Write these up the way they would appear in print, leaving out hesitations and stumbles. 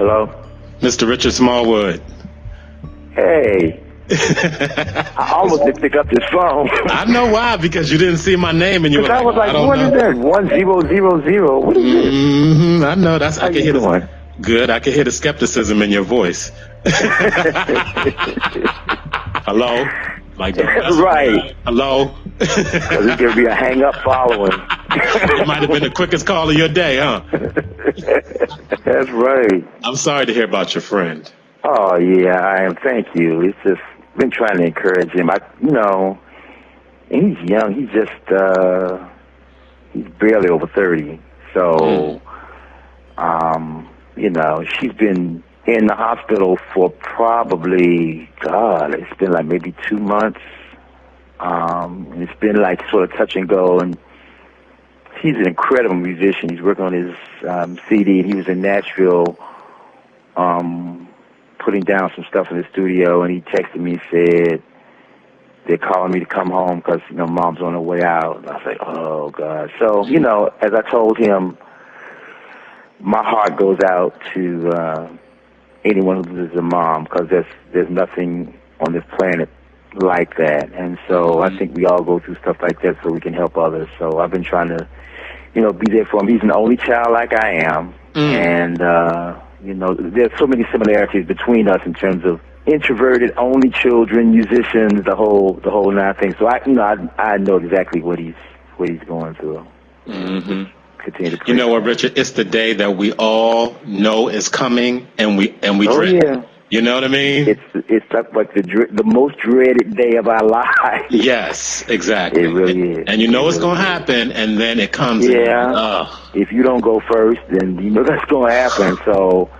Hello? Mr. Richard Smallwood. Hey. I almost didn't pick up this phone. I know why, because you didn't see my name and you were I was like, what is that? 1000. What is this? I know. That's How you doing? Good. I can hear the skepticism in your voice. Hello? Like right. Hello? Because it's going to be a hang-up following. It might have been the quickest call of your day, huh? That's right. I'm sorry to hear about your friend. Oh, yeah, I am. Thank you. It's just been trying to encourage him. He's young. He's just, he's barely over 30. So, she's been in the hospital for probably, it's been like maybe 2 months. It's been like sort of touch and go, and he's an incredible musician. He's working on his CD. He was in Nashville putting down some stuff in the studio, and he texted me and said they're calling me to come home because, Mom's on her way out. And I was like, oh, God. So, as I told him, my heart goes out to anyone who loses a mom, because there's nothing on this planet like that. And so I think we all go through stuff like that so we can help others. So I've been trying to, be there for him. He's an only child like I am. And, there's so many similarities between us in terms of introverted, only children, musicians, the whole nine things. So I know exactly what he's going through. Mm-hmm. Continue to you know what, Richard? It's the day that we all know is coming, and we dread. Yeah. You know what I mean? It's like the most dreaded day of our lives. Yes, exactly. It really is. And it's going to happen, and then it comes. Yeah. If you don't go first, then that's going to happen. So,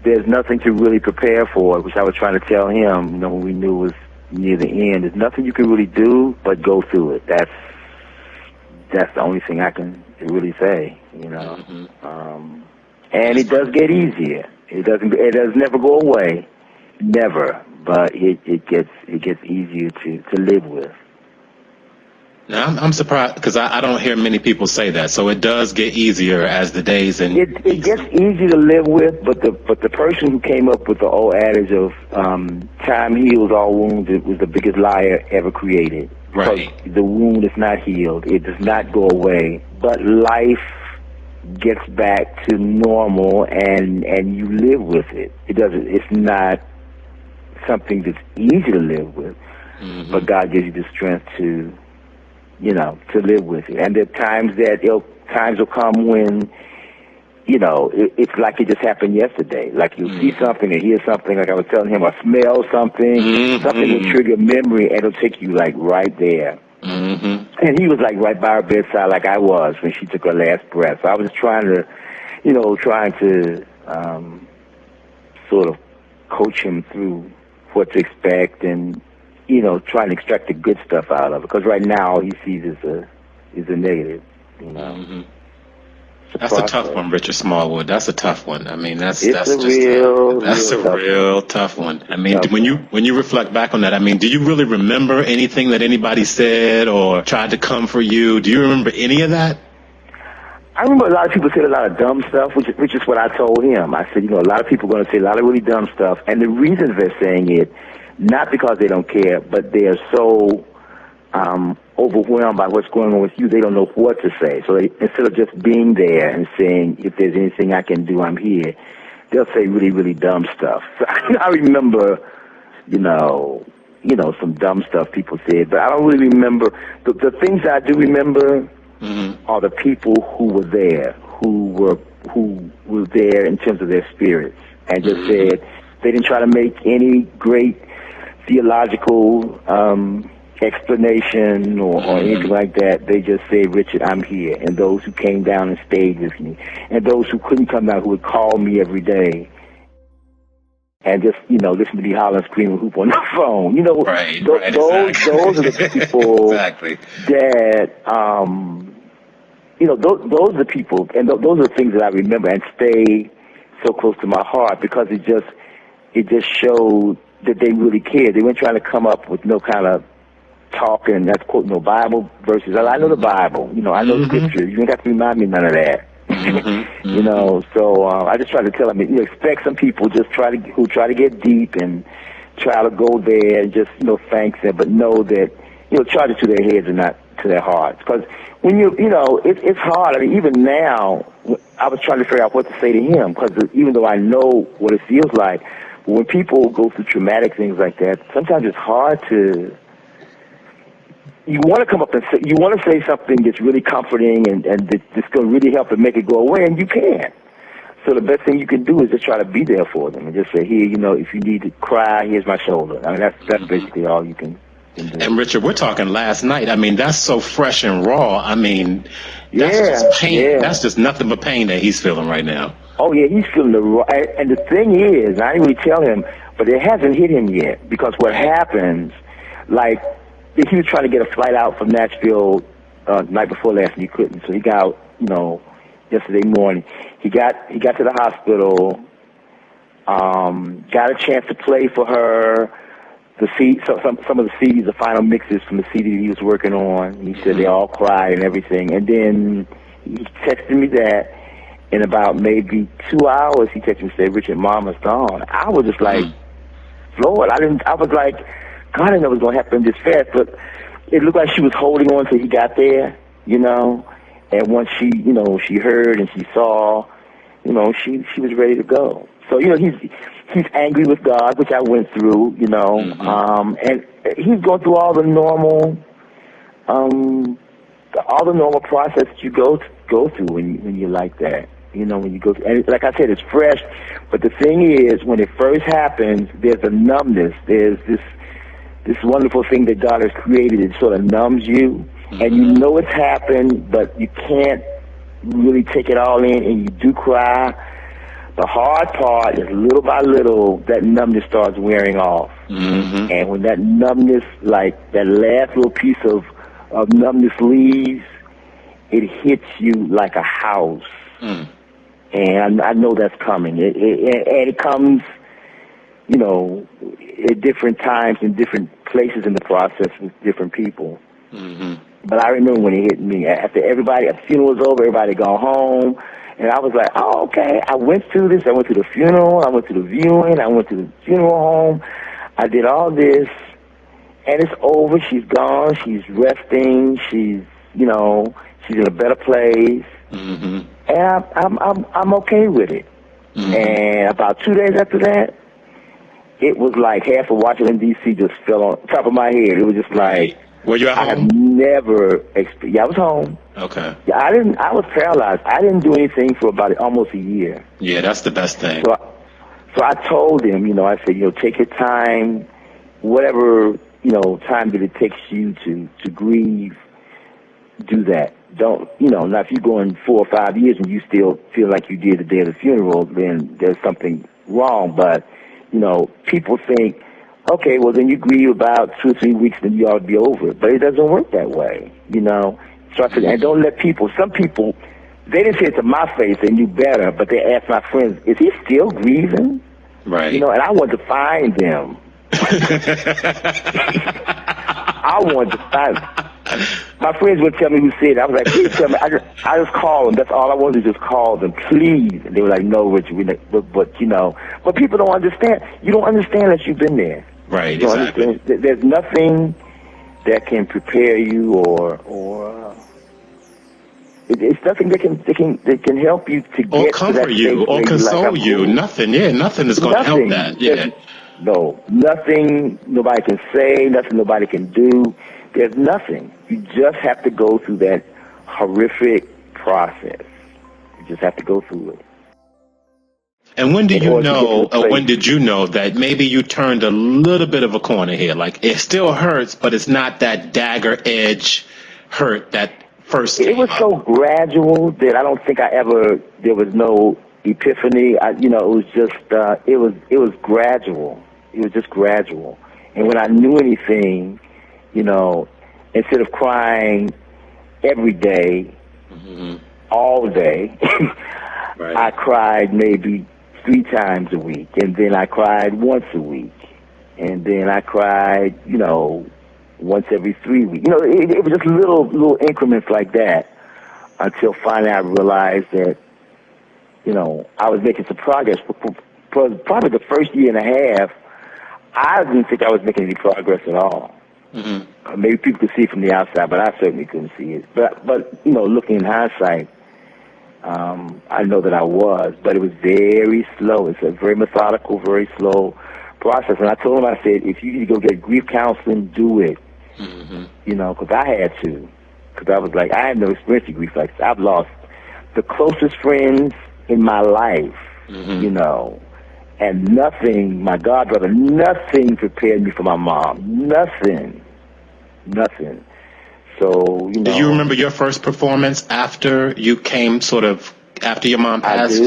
there's nothing to really prepare for, which I was trying to tell him, when we knew it was near the end. There's nothing you can really do but go through it. That's the only thing I can really say, And it does get easier. It does never go away, never. But it gets easier to live with. Now, I'm surprised because I don't hear many people say that. So it does get easier as the days and it gets easier to live with. But the person who came up with the old adage of time heals all wounds, it was the biggest liar ever created. Right. Because the wound is not healed. It does not go away. But life gets back to normal, and you live with it. It's not something that's easy to live with, but God gives you the strength to live with it. And there are times times will come when it's like it just happened yesterday. Like you'll see something or hear something, like I was telling him, or smell something. Something will trigger memory, and it'll take you like right there. And he was like right by her bedside, like I was when she took her last breath. So I was trying to sort of coach him through what to expect, and trying to extract the good stuff out of it. Because right now all he sees is a negative. That's a tough one, Richard Smallwood. That's a tough one. I mean, that's a real tough one. I mean, when you reflect back on that, I mean, do you really remember anything that anybody said or tried to comfort you? Do you remember any of that? I remember a lot of people said a lot of dumb stuff, which is what I told him. I said, a lot of people are going to say a lot of really dumb stuff, and the reasons they're saying it, not because they don't care, but they are so overwhelmed by what's going on with you, they don't know what to say. So instead of just being there and saying, if there's anything I can do, I'm here, they'll say really, really dumb stuff. So I remember, some dumb stuff people said, but I don't really remember. The things I do remember are the people who were there, who were there in terms of their spirits, and just said they didn't try to make any great theological explanation or anything like that. They just say, Richard, I'm here. And those who came down and stayed with me, and those who couldn't come down, who would call me every day and just, listen to me holler and scream and hoop on the phone. Those are the people exactly. That, those are the people, and those are the things that I remember and stay so close to my heart, because it just showed that they really cared. They weren't trying to come up with no kind of talking, that's quoting no Bible verses. I know the Bible, I know Scripture. You don't have to remind me none of that. You know, so I just try to tell them, you know, expect some people who try to get deep and try to go there and just, you know, thank them, but know that, you know, charge it to their heads and not to their hearts. Because when you know, it's hard. I mean, even now, I was trying to figure out what to say to him, because even though I know what it feels like, when people go through traumatic things like that, sometimes it's hard to. You want to come up and you want to say something that's really comforting and that's going to really help and make it go away, and you can't. So the best thing you can do is just try to be there for them and just say, here, you know, if you need to cry, here's my shoulder. I mean, that's basically all you can do. And Richard, we're talking last night. I mean, that's so fresh and raw. I mean, that's just pain. Yeah. That's just nothing but pain that he's feeling right now. Oh, yeah, he's feeling and the thing is, I didn't really tell him, but it hasn't hit him yet, because what happens, like, he was trying to get a flight out from Nashville night before last, and he couldn't. So he got out, you know, yesterday morning. He got to the hospital, got a chance to play for her, some of the CDs, the final mixes from the CD that he was working on. And he said they all cried and everything. And then he texted me that. In about maybe 2 hours, he texted me and said, Richard, Mama's gone. I was just like, floored. I was like, God, I didn't know it was going to happen this fast, but it looked like she was holding on till he got there, you know. And once she, you know, she heard and she saw, you know, she was ready to go. So, you know, he's angry with God, which I went through, you know, and he's going through all the normal process that you go through when you're like that. You know, when you go through, and like I said, it's fresh. But the thing is, when it first happens, there's a numbness. There's this wonderful thing that God has created. It sort of numbs you, and you know it's happened, but you can't really take it all in, and you do cry. The hard part is little by little, that numbness starts wearing off. And when that numbness, like that last little piece of numbness leaves, it hits you like a house. And I know that's coming. And it comes, you know, at different times in different places in the process with different people. But I remember when it hit me. After the funeral was over, everybody gone home. And I was like, oh, okay. I went through this. I went to the funeral. I went to the viewing. I went to the funeral home. I did all this. And it's over. She's gone. She's resting. She's, you know, she's in a better place. And I'm okay with it. And about 2 days after that, it was like half of Washington, D.C. just fell on top of my head. It was just like, were you at home? I have never experienced. Yeah, I was home. Okay. Yeah, I was paralyzed. I didn't do anything for about almost a year. Yeah, that's the best thing. So I told him, you know, I said, you know, take your time, whatever, you know, time that it takes you to grieve, do that. Don't, you know, now if you're going 4 or 5 years and you still feel like you did the day of the funeral, then there's something wrong. But, you know, people think, okay, well, then you grieve about 2 or 3 weeks, then you ought to be over it. But it doesn't work that way, you know. So I said, and don't let some people, they didn't say it to my face, they knew better, but they asked my friends, is he still grieving? Right. You know, and I wanted to find them. I wanted to find them. My friends would tell me who said it. I was like, please tell me. I just called them. That's all I wanted to just call them, please. And they were like, no, Richard, but you know. But people don't understand. You don't understand that you've been there. Right, you exactly. Understand. There's nothing that can prepare you or it's nothing that can help you to get or comfort to that you or console like, you. Nothing. Yeah, nothing is going to help that. Yeah. No, nothing. Nobody can say. Nothing. Nobody can do. There's nothing. You just have to go through that horrific process. You just have to go through it. And when do you know, or when did you know that maybe you turned a little bit of a corner here? Like, it still hurts, but it's not that dagger edge hurt that first came It was so gradual that I don't think there was no epiphany. You know, it was just, it was gradual. It was just gradual. And when I knew anything, you know, instead of crying every day, all day, right. I cried maybe 3 times a week, and then I cried once a week, and then I cried, you know, once every 3 weeks. You know, it was just little increments like that until finally I realized that I was making some progress. For probably the first year and a half, I didn't think I was making any progress at all. Mm-hmm. Maybe people could see it from the outside, but I certainly couldn't see it. But looking in hindsight, I know that I was, but it was very slow. It's a very methodical, very slow process. And I told him, I said, if you need to go get grief counseling, do it. Mm-hmm. Because I had to. Because I was like, I had no experience in grief like this. I've lost the closest friends in my life, and nothing, my godbrother, nothing prepared me for my mom. Nothing. So, Do you remember your first performance after you came, after your mom passed?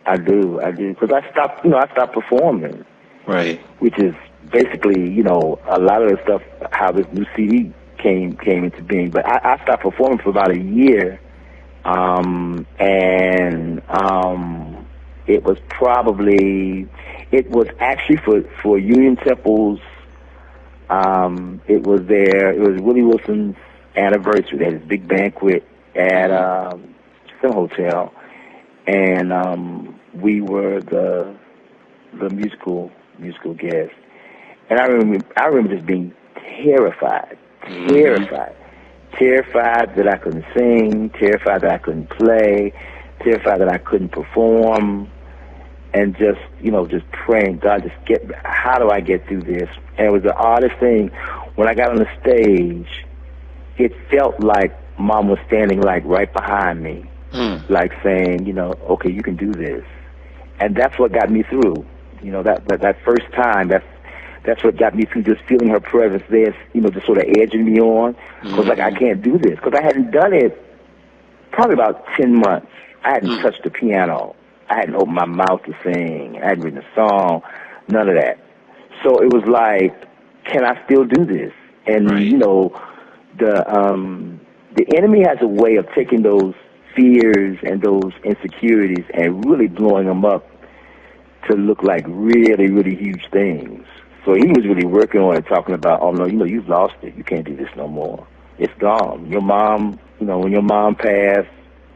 I do. Because I stopped performing. Right. Which is basically, a lot of the stuff, how this new CD came into being. But I stopped performing for about a year. It was actually for Union Temple's, it was Willie Wilson's anniversary. They had this big banquet at some hotel, and we were the musical guests. And I remember just being terrified that I couldn't sing, terrified that I couldn't play, terrified that I couldn't perform, and just praying, God, how do I get through this? And it was the oddest thing. When I got on the stage, it felt like Mom was standing like right behind me, like saying, okay, you can do this. And that's what got me through. That first time, that's what got me through, just feeling her presence there, just sort of edging me on. Because like, I can't do this. Because I hadn't done it probably about 10 months. I hadn't touched the piano. I hadn't opened my mouth to sing. I hadn't written a song. None of that. So it was like, can I still do this? And, right. The enemy has a way of taking those fears and those insecurities and really blowing them up to look like really, really huge things. So he was really working on it, talking about, oh, no, you've lost it. You can't do this no more. It's gone. Your mom, when your mom passed,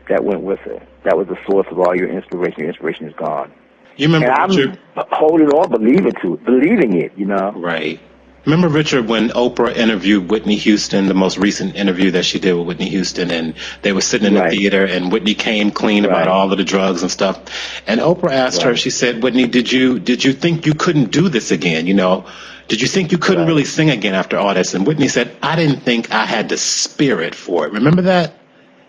that went with her. That was the source of all your inspiration. Your inspiration is gone. You remember, and Richard? I'm holding on, believing it, Right. Remember, Richard, when Oprah interviewed Whitney Houston, the most recent interview that she did with Whitney Houston, and they were sitting in the theater, and Whitney came clean about all of the drugs and stuff. And Oprah asked her, she said, Whitney, did you think you couldn't do this again? Did you think you couldn't really sing again after all this? And Whitney said, I didn't think I had the spirit for it. Remember that?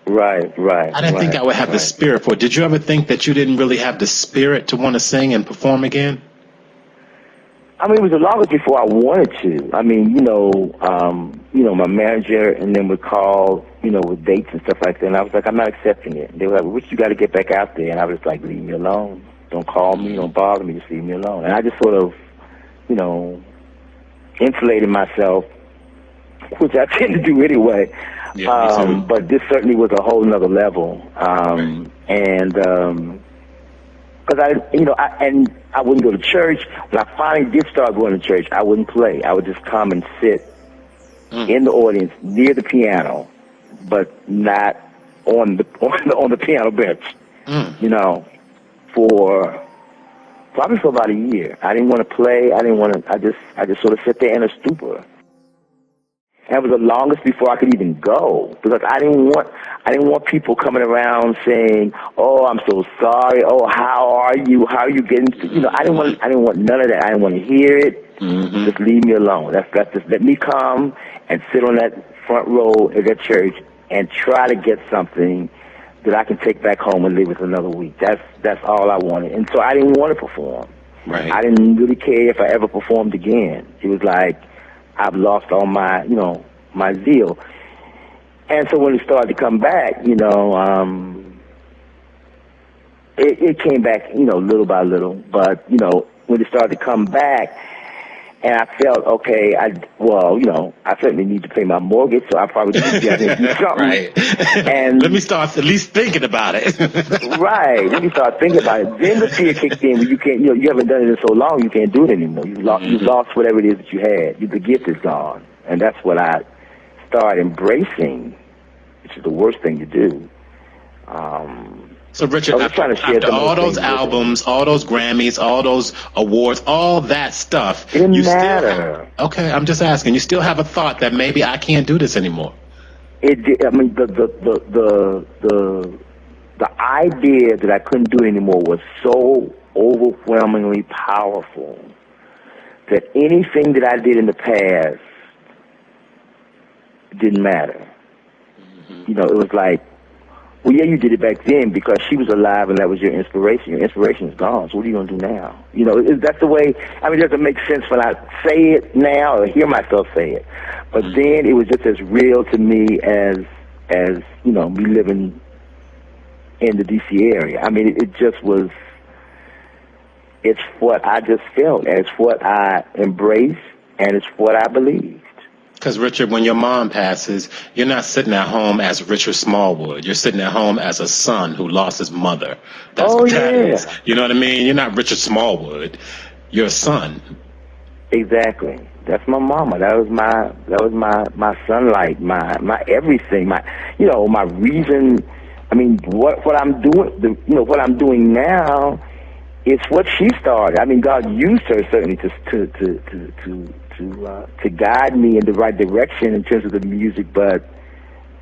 Right. I didn't think I would have the spirit for it. Did you ever think that you didn't really have the spirit to want to sing and perform again? I mean, it was the longest before I wanted to. I mean, my manager and them would call, with dates and stuff like that. And I was like, I'm not accepting it. They were like, Rich, you got to get back out there. And I was like, leave me alone. Don't call me. Don't bother me. Just leave me alone. And I just sort of, insulated myself, which I tend to do anyway. Yeah, me too. But this certainly was a whole nother level. And because I wouldn't go to church. When I finally did start going to church, I wouldn't play. I would just come and sit in the audience near the piano, but not on the piano bench. For about a year. I didn't want to play. I just sort of sit there in a stupor. And it was the longest before I could even go, because I didn't want people coming around saying, "Oh, I'm so sorry. Oh, how are you? How are you getting?" I didn't want none of that. I didn't want to hear it. Just leave me alone. That's just let me come and sit on that front row at that church and try to get something that I can take back home and live with another week. That's all I wanted. And so I didn't want to perform. Right. I didn't really care if I ever performed again. It was like I've lost all my, my zeal. And so when it started to come back, it came back, little by little. But, when it started to come back, and I felt, okay, I certainly need to pay my mortgage, so I probably need to do something. Right. And let me start at least thinking about it. Right. Let me start thinking about it. Then the fear kicked in where you can't, you haven't done it in so long, you can't do it anymore. You've lost whatever it is that you had. The gift is gone. And that's what I started embracing, which is the worst thing to do. So Richard, I was trying to share after some of all those those things with her. albums, all those Grammys, all those awards, all that stuff, It didn't you still matter. okay, I'm just asking, you still have a thought that maybe I can't do this anymore. I mean, the idea that I couldn't do it anymore was so overwhelmingly powerful that anything that I did in the past didn't matter. You know, it was like, well, yeah, you did it back then because she was alive and that was your inspiration. Your inspiration is gone, so what are you going to do now? You know, that's the way, I mean, it doesn't make sense when I say it now or hear myself say it. But then it was just as real to me as you know, me living in the D.C. area. I mean, it just was, it's what I just felt, and it's what I embraced, and it's what I believed. Because, Richard, when your mom passes, you're not sitting at home as Richard Smallwood. You're sitting at home as a son who lost his mother. That's what that is. You know what I mean? You're not Richard Smallwood. You're a son. Exactly. That's my mama. That was my sunlight, my everything, my reason. I mean, what I'm doing, what I'm doing now, it's what she started. I mean, God used her certainly to guide me in the right direction in terms of the music, but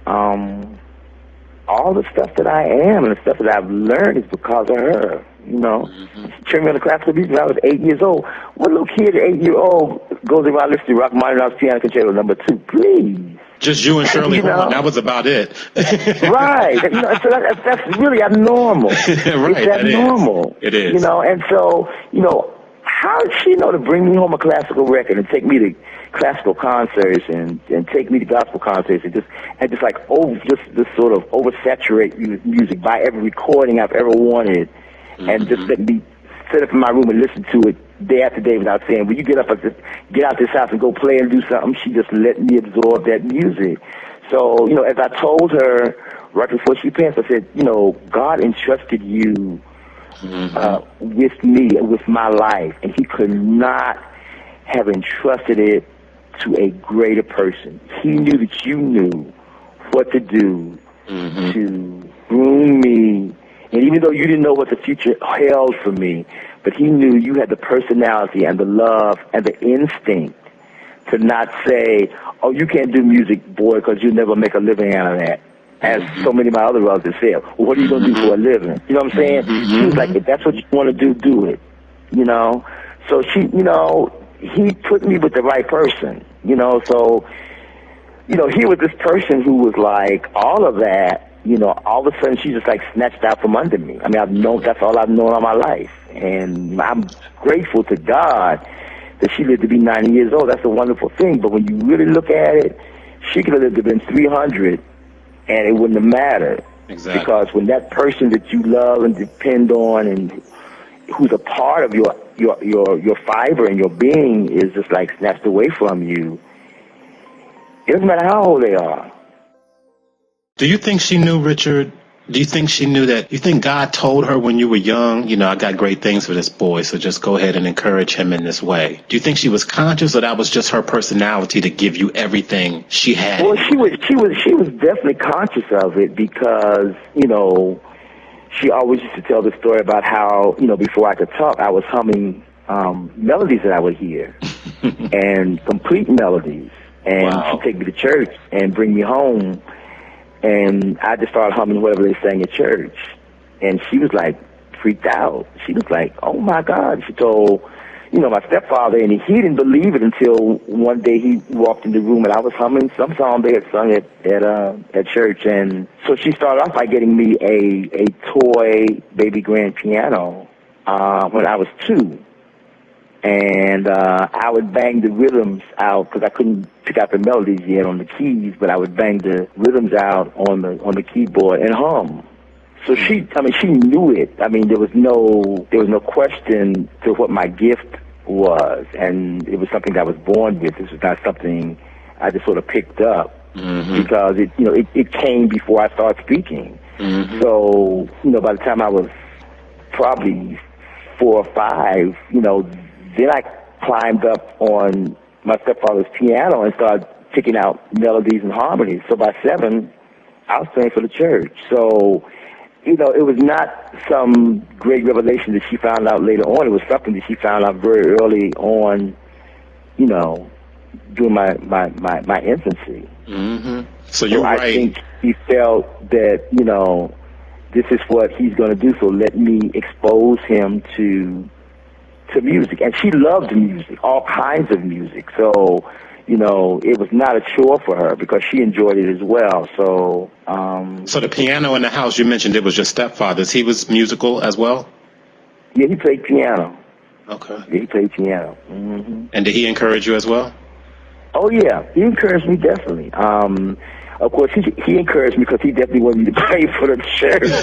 all the stuff that I am and the stuff that I've learned is because of her. You know, she turned me on the classical music when I was 8 years old. What little kid at 8-year-old goes around listening to Rachmaninoff's Piano Concerto No. 2? Please. Just you and Shirley Horn. That was about it. Right. So that's really abnormal. Right. It's abnormal. It is. You know, and so, how did she know to bring me home a classical record and take me to classical concerts and take me to gospel concerts and just sort of oversaturate music, buy every recording I've ever wanted, and just let me sit up in my room and listen to it day after day without saying, "Will you get out this house and go play and do something?" She just let me absorb that music. So, as I told her right before she passed, I said, God entrusted you with me, with my life, and He could not have entrusted it to a greater person. He knew that you knew what to do to groom me. And even though you didn't know what the future held for me, but He knew you had the personality and the love and the instinct to not say, "Oh, you can't do music, boy, because you'll never make a living out of that." As so many of my other relatives said, "Well, what are you going to do for a living?" You know what I'm saying? She was like, "If that's what you want to do, do it." So she, He put me with the right person. So, here was this person who was like all of that. All of a sudden she just like snatched out from under me. I mean, that's all I've known all my life. And I'm grateful to God that she lived to be 90 years old. That's a wonderful thing. But when you really look at it, she could have lived to been 300 and it wouldn't have mattered. Exactly. Because when that person that you love and depend on and who's a part of your fiber and your being is just like snatched away from you, it doesn't matter how old they are. Do you think she knew, Richard? Do you think she knew that? You think God told her when you were young, I got great things for this boy, so just go ahead and encourage him in this way? Do you think she was conscious, or that was just her personality to give you everything she had? Well, she was definitely conscious of it because, she always used to tell the story about how, before I could talk, I was humming melodies that I would hear and complete melodies. And she'd take me to church and bring me home. And I just started humming whatever they sang at church. And she was like freaked out. She was like, "Oh my God." She told, my stepfather, and he didn't believe it until one day he walked in the room and I was humming some song they had sung at church. And so she started off by getting me a toy baby grand piano when I was 2. And I would bang the rhythms out because I couldn't pick out the melodies yet on the keys, but I would bang the rhythms out on the keyboard and hum. So she knew it. I mean, there was no question to what my gift was, and it was something that I was born with. This was not something I just sort of picked up because it came before I started speaking. So by the time I was probably 4 or 5, then I climbed up on my stepfather's piano and started picking out melodies and harmonies. So by 7, I was playing for the church. So it was not some great revelation that she found out later on. It was something that she found out very early on, during my infancy. Mm-hmm. So you're I right. think he felt that, this is what he's going to do, so let me expose him to music. And she loved music, all kinds of music. So, it was not a chore for her because she enjoyed it as well. So, so the piano in the house, you mentioned it was your stepfather's. He was musical as well? Yeah, he played piano. Okay. Yeah, he played piano. Mm-hmm. And did he encourage you as well? Oh, yeah. He encouraged me, definitely. Of course, he encouraged me because he definitely wanted me to play for the church. So,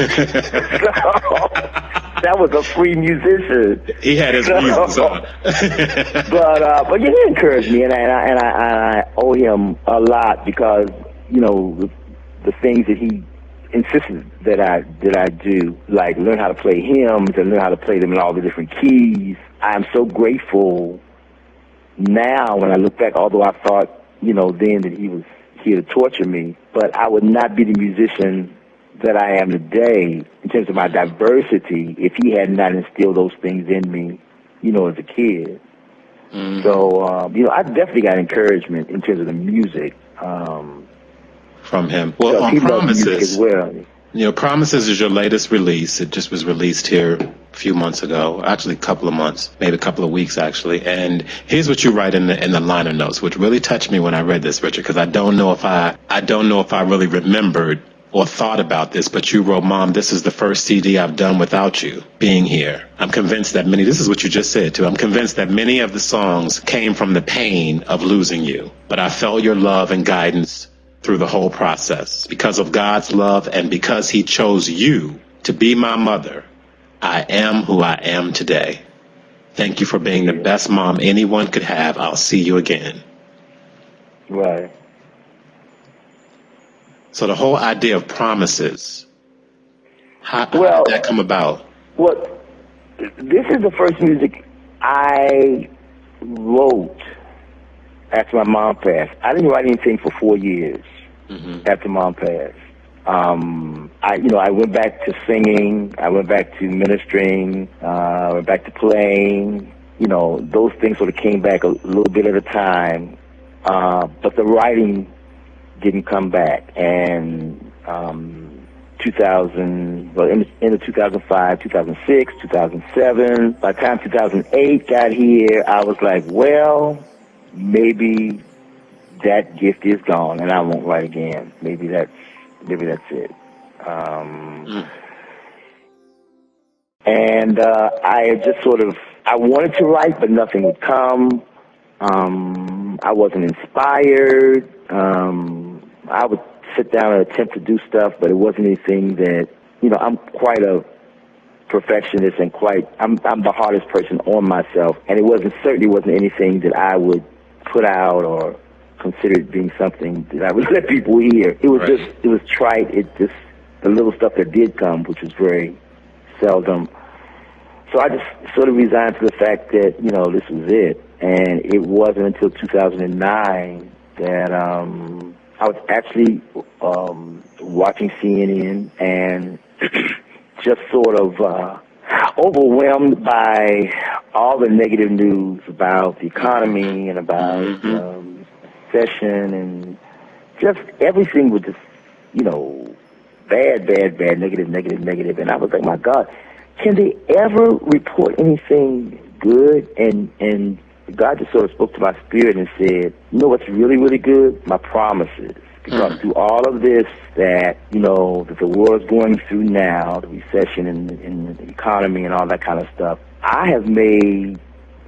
that was a free musician. He had his reasons, huh? But yeah, he encouraged me, and I owe him a lot because, the things that he insisted that I do, like learn how to play hymns and learn how to play them in all the different keys. I'm so grateful now when I look back, although I thought, then that he was here to torture me, but I would not be the musician that I am today in terms of my diversity if he had not instilled those things in me, as a kid. Mm-hmm. So, I definitely got encouragement in terms of the music. From him. Well, on he Promises, loved music as well. Promises is your latest release. It just was released here a few months ago, actually a couple of months, maybe a couple of weeks actually. And here's what you write in the liner notes, which really touched me when I read this, Richard, because I don't know if I really remembered or thought about this, but you wrote, "Mom, this is the first CD I've done without you being here. I'm convinced that this is what you just said too, I'm convinced that many of the songs came from the pain of losing you, but I felt your love and guidance through the whole process. Because of God's love and because he chose you to be my mother, I am who I am today. Thank you for being the best mom anyone could have. I'll see you again." Right. So the whole idea of Promises, how did that come about? Well, this is the first music I wrote after my mom passed. I didn't write anything for 4 years after Mom passed. I went back to singing. I went back to ministering. I went back to playing. Those things sort of came back a little bit at a time. But the writing didn't come back. And 2000, well, in the 2005, 2006, 2007. By the time 2008 got here, I was like, well, maybe that gift is gone, and I won't write again. Maybe that's it. And I just I wanted to write, but nothing would come. I wasn't inspired. I would sit down and attempt to do stuff, but it wasn't anything that, I'm quite a perfectionist and I'm the hardest person on myself, and it certainly wasn't anything that I would put out or consider it being something that I would let people hear. It was it was trite. The little stuff that did come, which was very seldom. So I just sort of resigned to the fact that, this was it. And it wasn't until 2009 that I was actually watching CNN and just sort of overwhelmed by all the negative news about the economy and about recession, and just everything was just, bad, negative. And I was like, my God, can they ever report anything good? And God just sort of spoke to my spirit and said, what's really, really good? My promises. Because through all of this that, that the world's going through now, the recession and the economy and all that kind of stuff, I have made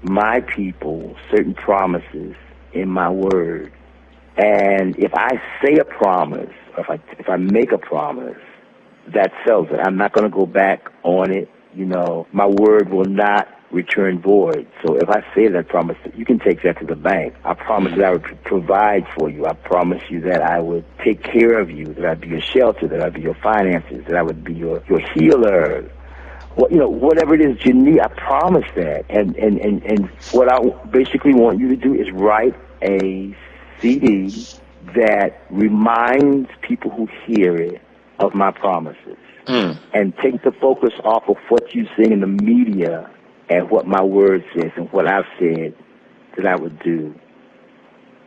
my people certain promises in my word. And if I say a promise, or if I make a promise, that sells it. I'm not going to go back on it. My word will not return void. So if I say that promise, you can take that to the bank. I promise that I would provide for you. I promise you that I would take care of you, that I'd be your shelter, that I'd be your finances, that I would be your healer. Whatever it is you need, I promise that. And what I basically want you to do is write a CD that reminds people who hear it of my promises. and take the focus off of what you see in the media and what my word says and what I've said that I would do.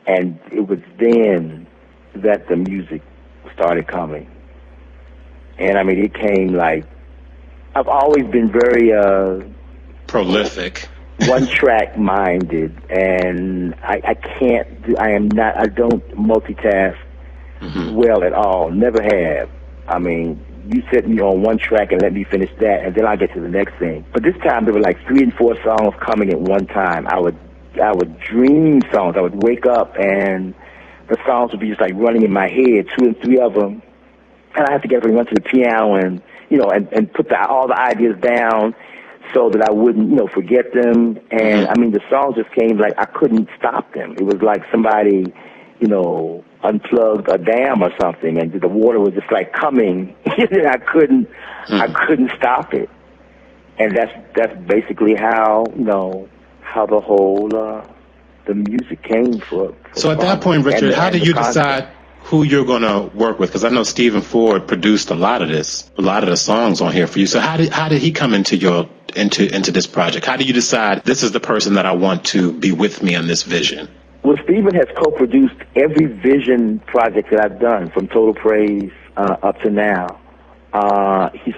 And it was then that the music started coming. And I mean, it came like, I've always been very prolific, one-track minded, and I don't multitask well at all, never have. I mean, you set me on one track and let me finish that, and then I'll get to the next thing. But this time there were like 3 and 4 songs coming at one time. I would dream songs. I would wake up and the songs would be just like running in my head, 2 and 3 of them, and I have to get up and run to the piano and put all the ideas down so that I wouldn't forget them. And I mean, the songs just came like I couldn't stop them. It was like somebody unplugged a dam or something, and the water was just like coming. I couldn't stop it. And that's basically how the whole the music came for so at that point, Richard, how did you decide who you're going to work with? Because I know Stephen Ford produced a lot of the songs on here for you. So how did he come into this project? How did you decide this is the person that I want to be with me on this vision? Well, Stephen has co-produced every Vision project that I've done, from Total Praise up to now. He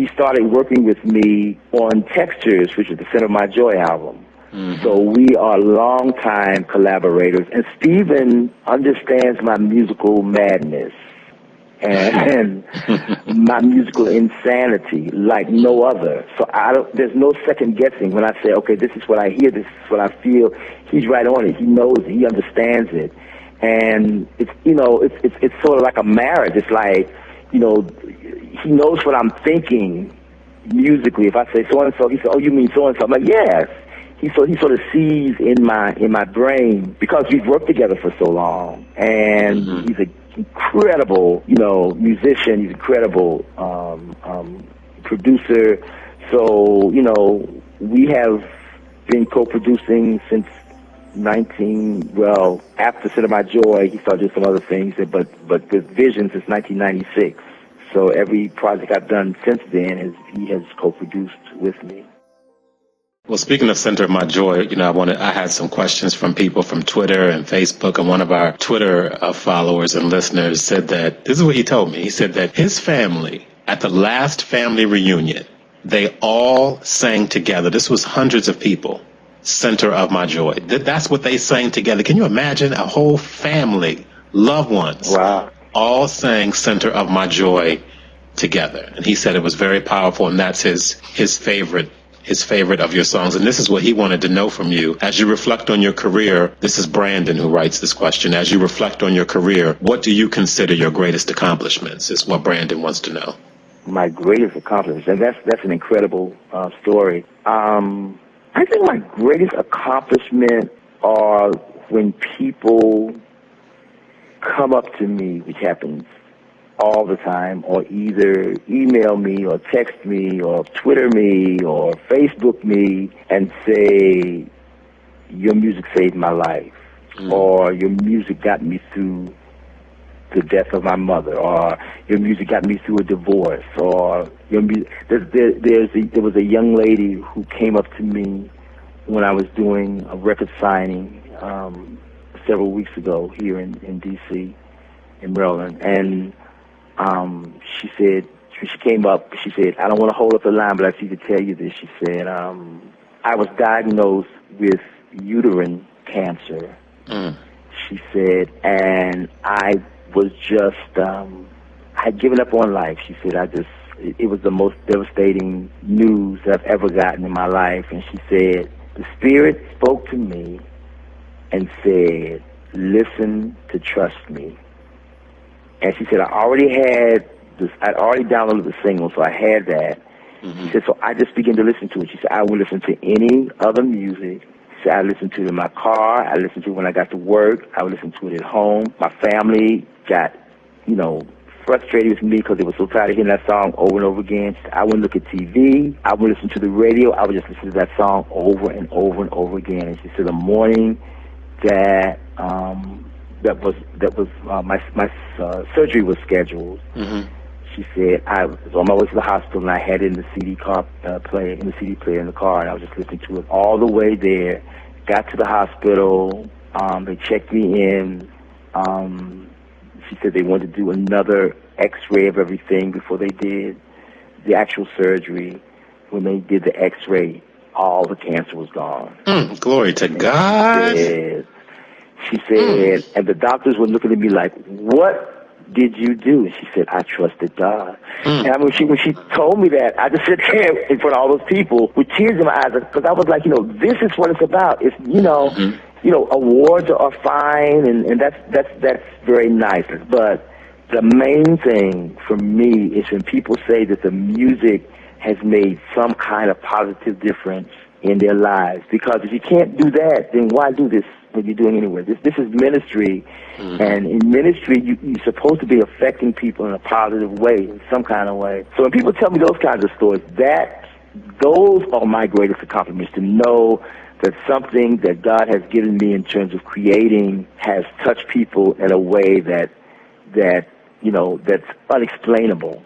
started working with me on Textures, which is the Center of My Joy album. So we are longtime collaborators, and Stephen understands my musical madness and my musical insanity like no other. So there's no second guessing when I say, okay, this is what I hear, this is what I feel. He's right on it. He knows it. He understands it. And it's sort of like a marriage. It's like, he knows what I'm thinking musically. If I say so-and-so, he says, oh, you mean so-and-so? I'm like, yes. He sort of sees in my brain, because we've worked together for so long, and he's an incredible, musician. He's an incredible producer. So, we have been co-producing since after Center of My Joy. He started doing some other things, but with Vision since 1996. So every project I've done since then he has co-produced with me. Well, speaking of Center of My Joy, I had some questions from people from Twitter and Facebook, and one of our Twitter followers and listeners said that, this is what he told me. He said that his family, at the last family reunion, they all sang together. This was hundreds of people. Center of My Joy. That's what they sang together. Can you imagine a whole family, loved ones, wow, all sang Center of My Joy together? And he said it was very powerful, and that's his favorite of your songs. And this is what he wanted to know from you. As you reflect on your career, this is Brandon who writes this question. As you reflect on your career, what do you consider your greatest accomplishments? Is what Brandon wants to know. My greatest accomplishments, and that's an incredible story. I think my greatest accomplishment are when people come up to me, which happens all the time, or either email me or text me or Twitter me or Facebook me and say, your music saved my life, or your music got me through the death of my mother, or your music got me through a divorce, or your music. There was a young lady who came up to me when I was doing a record signing several weeks ago here in D.C., in Maryland, and she came up, she said, I don't want to hold up the line, but I need to tell you this. She said, I was diagnosed with uterine cancer. She said, and I was just, I had given up on life. She said, it was the most devastating news that I've ever gotten in my life. And she said, the Spirit spoke to me and said, listen to Trust Me. And she said, I'd already downloaded the single, so I had that. She said, so I just began to listen to it. She said, I would listen to any other music. She said, I listened to it in my car. I listened to it when I got to work. I would listen to it at home. My family got, frustrated with me because they were so tired of hearing that song over and over again. She said, I wouldn't look at TV. I would listen to the radio. I would just listen to that song over and over and over again. And she said, the morning that my surgery was scheduled, She said, I was on my way to the hospital and I had it in the CD player in the car, and I was just listening to it all the way there. Got to the hospital, they checked me in. She said they wanted to do another x-ray of everything before they did the actual surgery. When they did the x-ray, all the cancer was gone. Glory to God. She said, and the doctors were looking at me like, what did you do? And she said, I trusted God. And I mean, when she told me that, I just sat there in front of all those people with tears in my eyes, because I was like, this is what it's about. It's, awards are fine, and that's very nice. But the main thing for me is when people say that the music has made some kind of positive difference in their lives. Because if you can't do that, then why do this when you're doing anyway? This is ministry, and in ministry, you're supposed to be affecting people in a positive way, in some kind of way. So when people tell me those kinds of stories, those are my greatest accomplishments, to know that something that God has given me in terms of creating has touched people in a way that's unexplainable.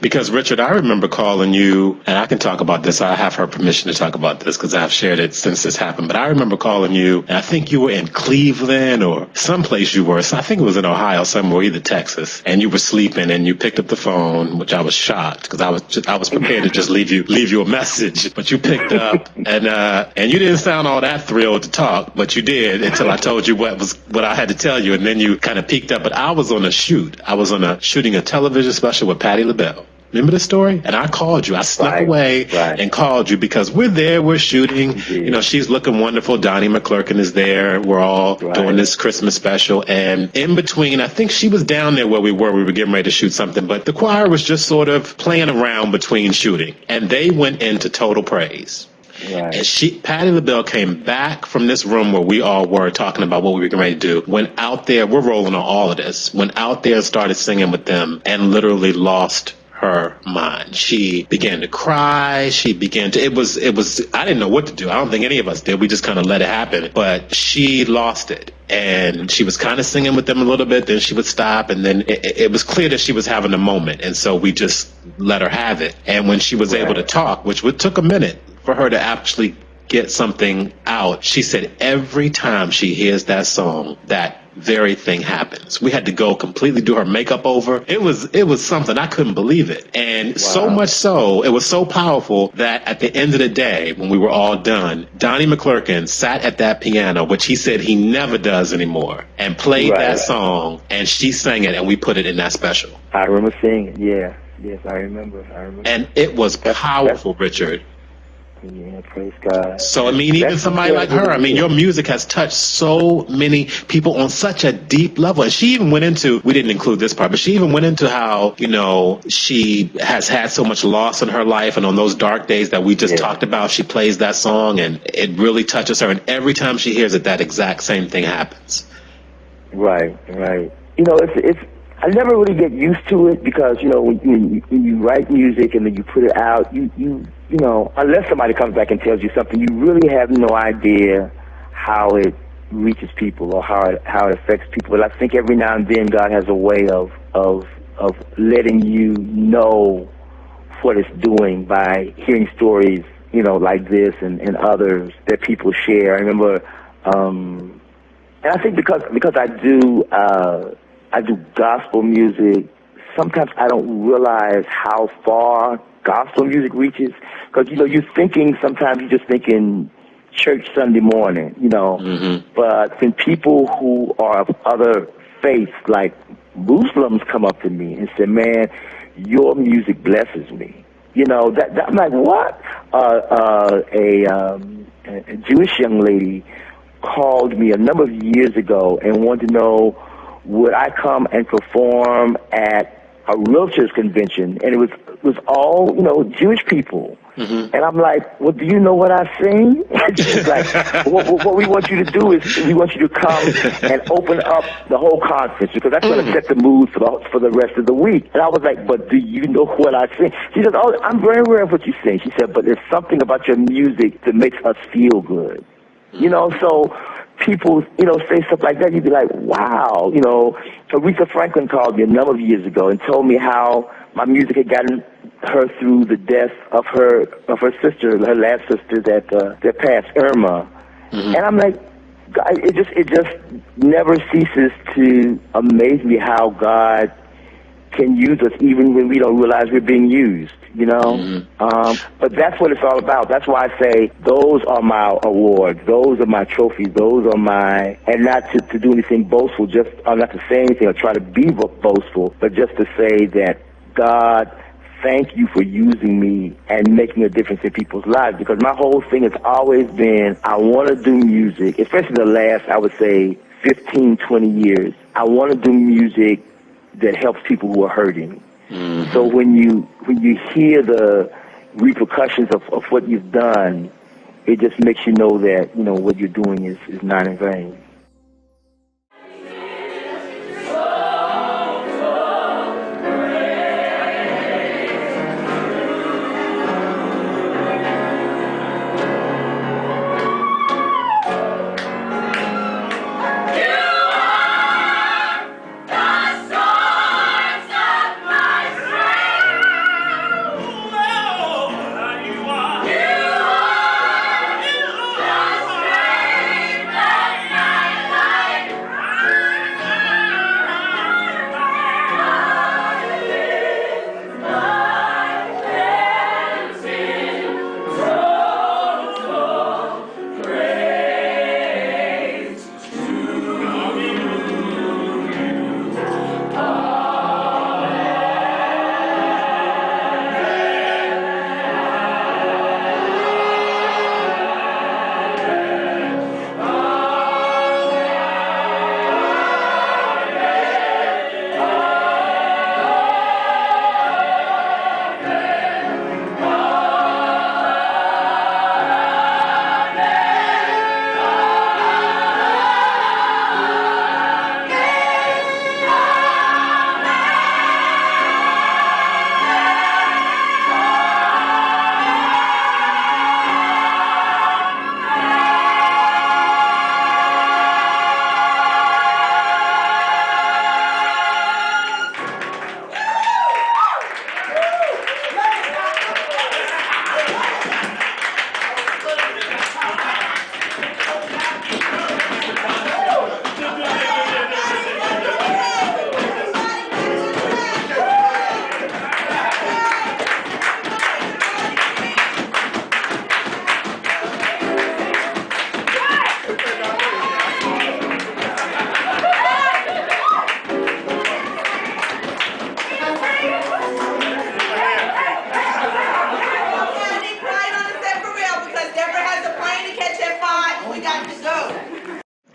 Because, Richard, I remember calling you, and I can talk about this. I have her permission to talk about this because I've shared it since this happened. But I remember calling you, and I think you were in Cleveland or someplace you were. So I think it was in Ohio somewhere, either Texas. And you were sleeping, and you picked up the phone, which I was shocked because I was prepared to just leave you a message. But you picked up, and you didn't sound all that thrilled to talk, but you did until I told you what I had to tell you, and then you kind of peeked up. But I was on a shoot. I was shooting a television special with Patti LaBelle. Remember the story? And I called you. I snuck away and called you because we're there. We're shooting. She's looking wonderful. Donnie McClurkin is there. We're all doing this Christmas special. And in between, I think she was down there where we were. We were getting ready to shoot something. But the choir was just sort of playing around between shooting. And they went into total praise. Right. And Patti LaBelle came back from this room where we all were talking about what we were getting ready to do, went out there, we're rolling on all of this, went out there and started singing with them and literally lost her mind. She began to cry. It was, I didn't know what to do. I don't think any of us did. We just kind of let it happen. But she lost it. And she was kind of singing with them a little bit. Then she would stop. And then it was clear that she was having a moment. And so we just let her have it. And when she was able to talk, which took a minute for her to actually get something out, she said every time she hears that song, that very thing happens. We had to go completely do her makeup over. It was something. I couldn't believe it. And so much so, it was so powerful that at the end of the day, when we were all done, Donnie McClurkin sat at that piano, which he said he never does anymore, and played that song, and she sang it, and we put it in that special. I remember seeing it, yeah. Yes, I remember. And it was powerful, Richard. Yeah, praise God. So, I mean, even somebody like her, I mean, your music has touched so many people on such a deep level. And she even went into, we didn't include this part, but she even went into how, she has had so much loss in her life. And on those dark days that we just talked about, she plays that song and it really touches her. And every time she hears it, that exact same thing happens. Right. It's I never really get used to it because, when you write music and then you put it out, unless somebody comes back and tells you something, you really have no idea how it reaches people or how it affects people. But I think every now and then God has a way of letting you know what it's doing by hearing stories, like this and others that people share. I remember, and I think because I do gospel music, sometimes I don't realize how far gospel music reaches. Because, you're just thinking church Sunday morning, But when people who are of other faiths, like Muslims, come up to me and say, man, your music blesses me. That I'm like, what? A Jewish young lady called me a number of years ago and wanted to know, would I come and perform at a realtors convention? And it was all, Jewish people. And I'm like, well, do you know what I sing? She's like, what we want you to do is we want you to come and open up the whole conference because that's going to set the mood for the rest of the week. And I was like, but do you know what I sing? She said, oh, I'm very aware of what you sing. She said, but there's something about your music that makes us feel good. So people, say stuff like that, you'd be like, wow. Aretha Franklin called me a number of years ago and told me how my music had gotten her through the death of her sister, her last sister that passed, Irma. Mm-hmm. And I'm like, God, it just never ceases to amaze me how God can use us even when we don't realize we're being used, Mm-hmm. But that's what it's all about. That's why I say those are my awards, those are my trophies, those are my, and not to do anything boastful, not to say anything or try to be boastful, but just to say that, God, thank you for using me and making a difference in people's lives, because my whole thing has always been, I want to do music, especially the last, I would say, 15, 20 years. I want to do music that helps people who are hurting. Mm-hmm. So when you hear the repercussions of what you've done, it just makes you know that, what you're doing is not in vain.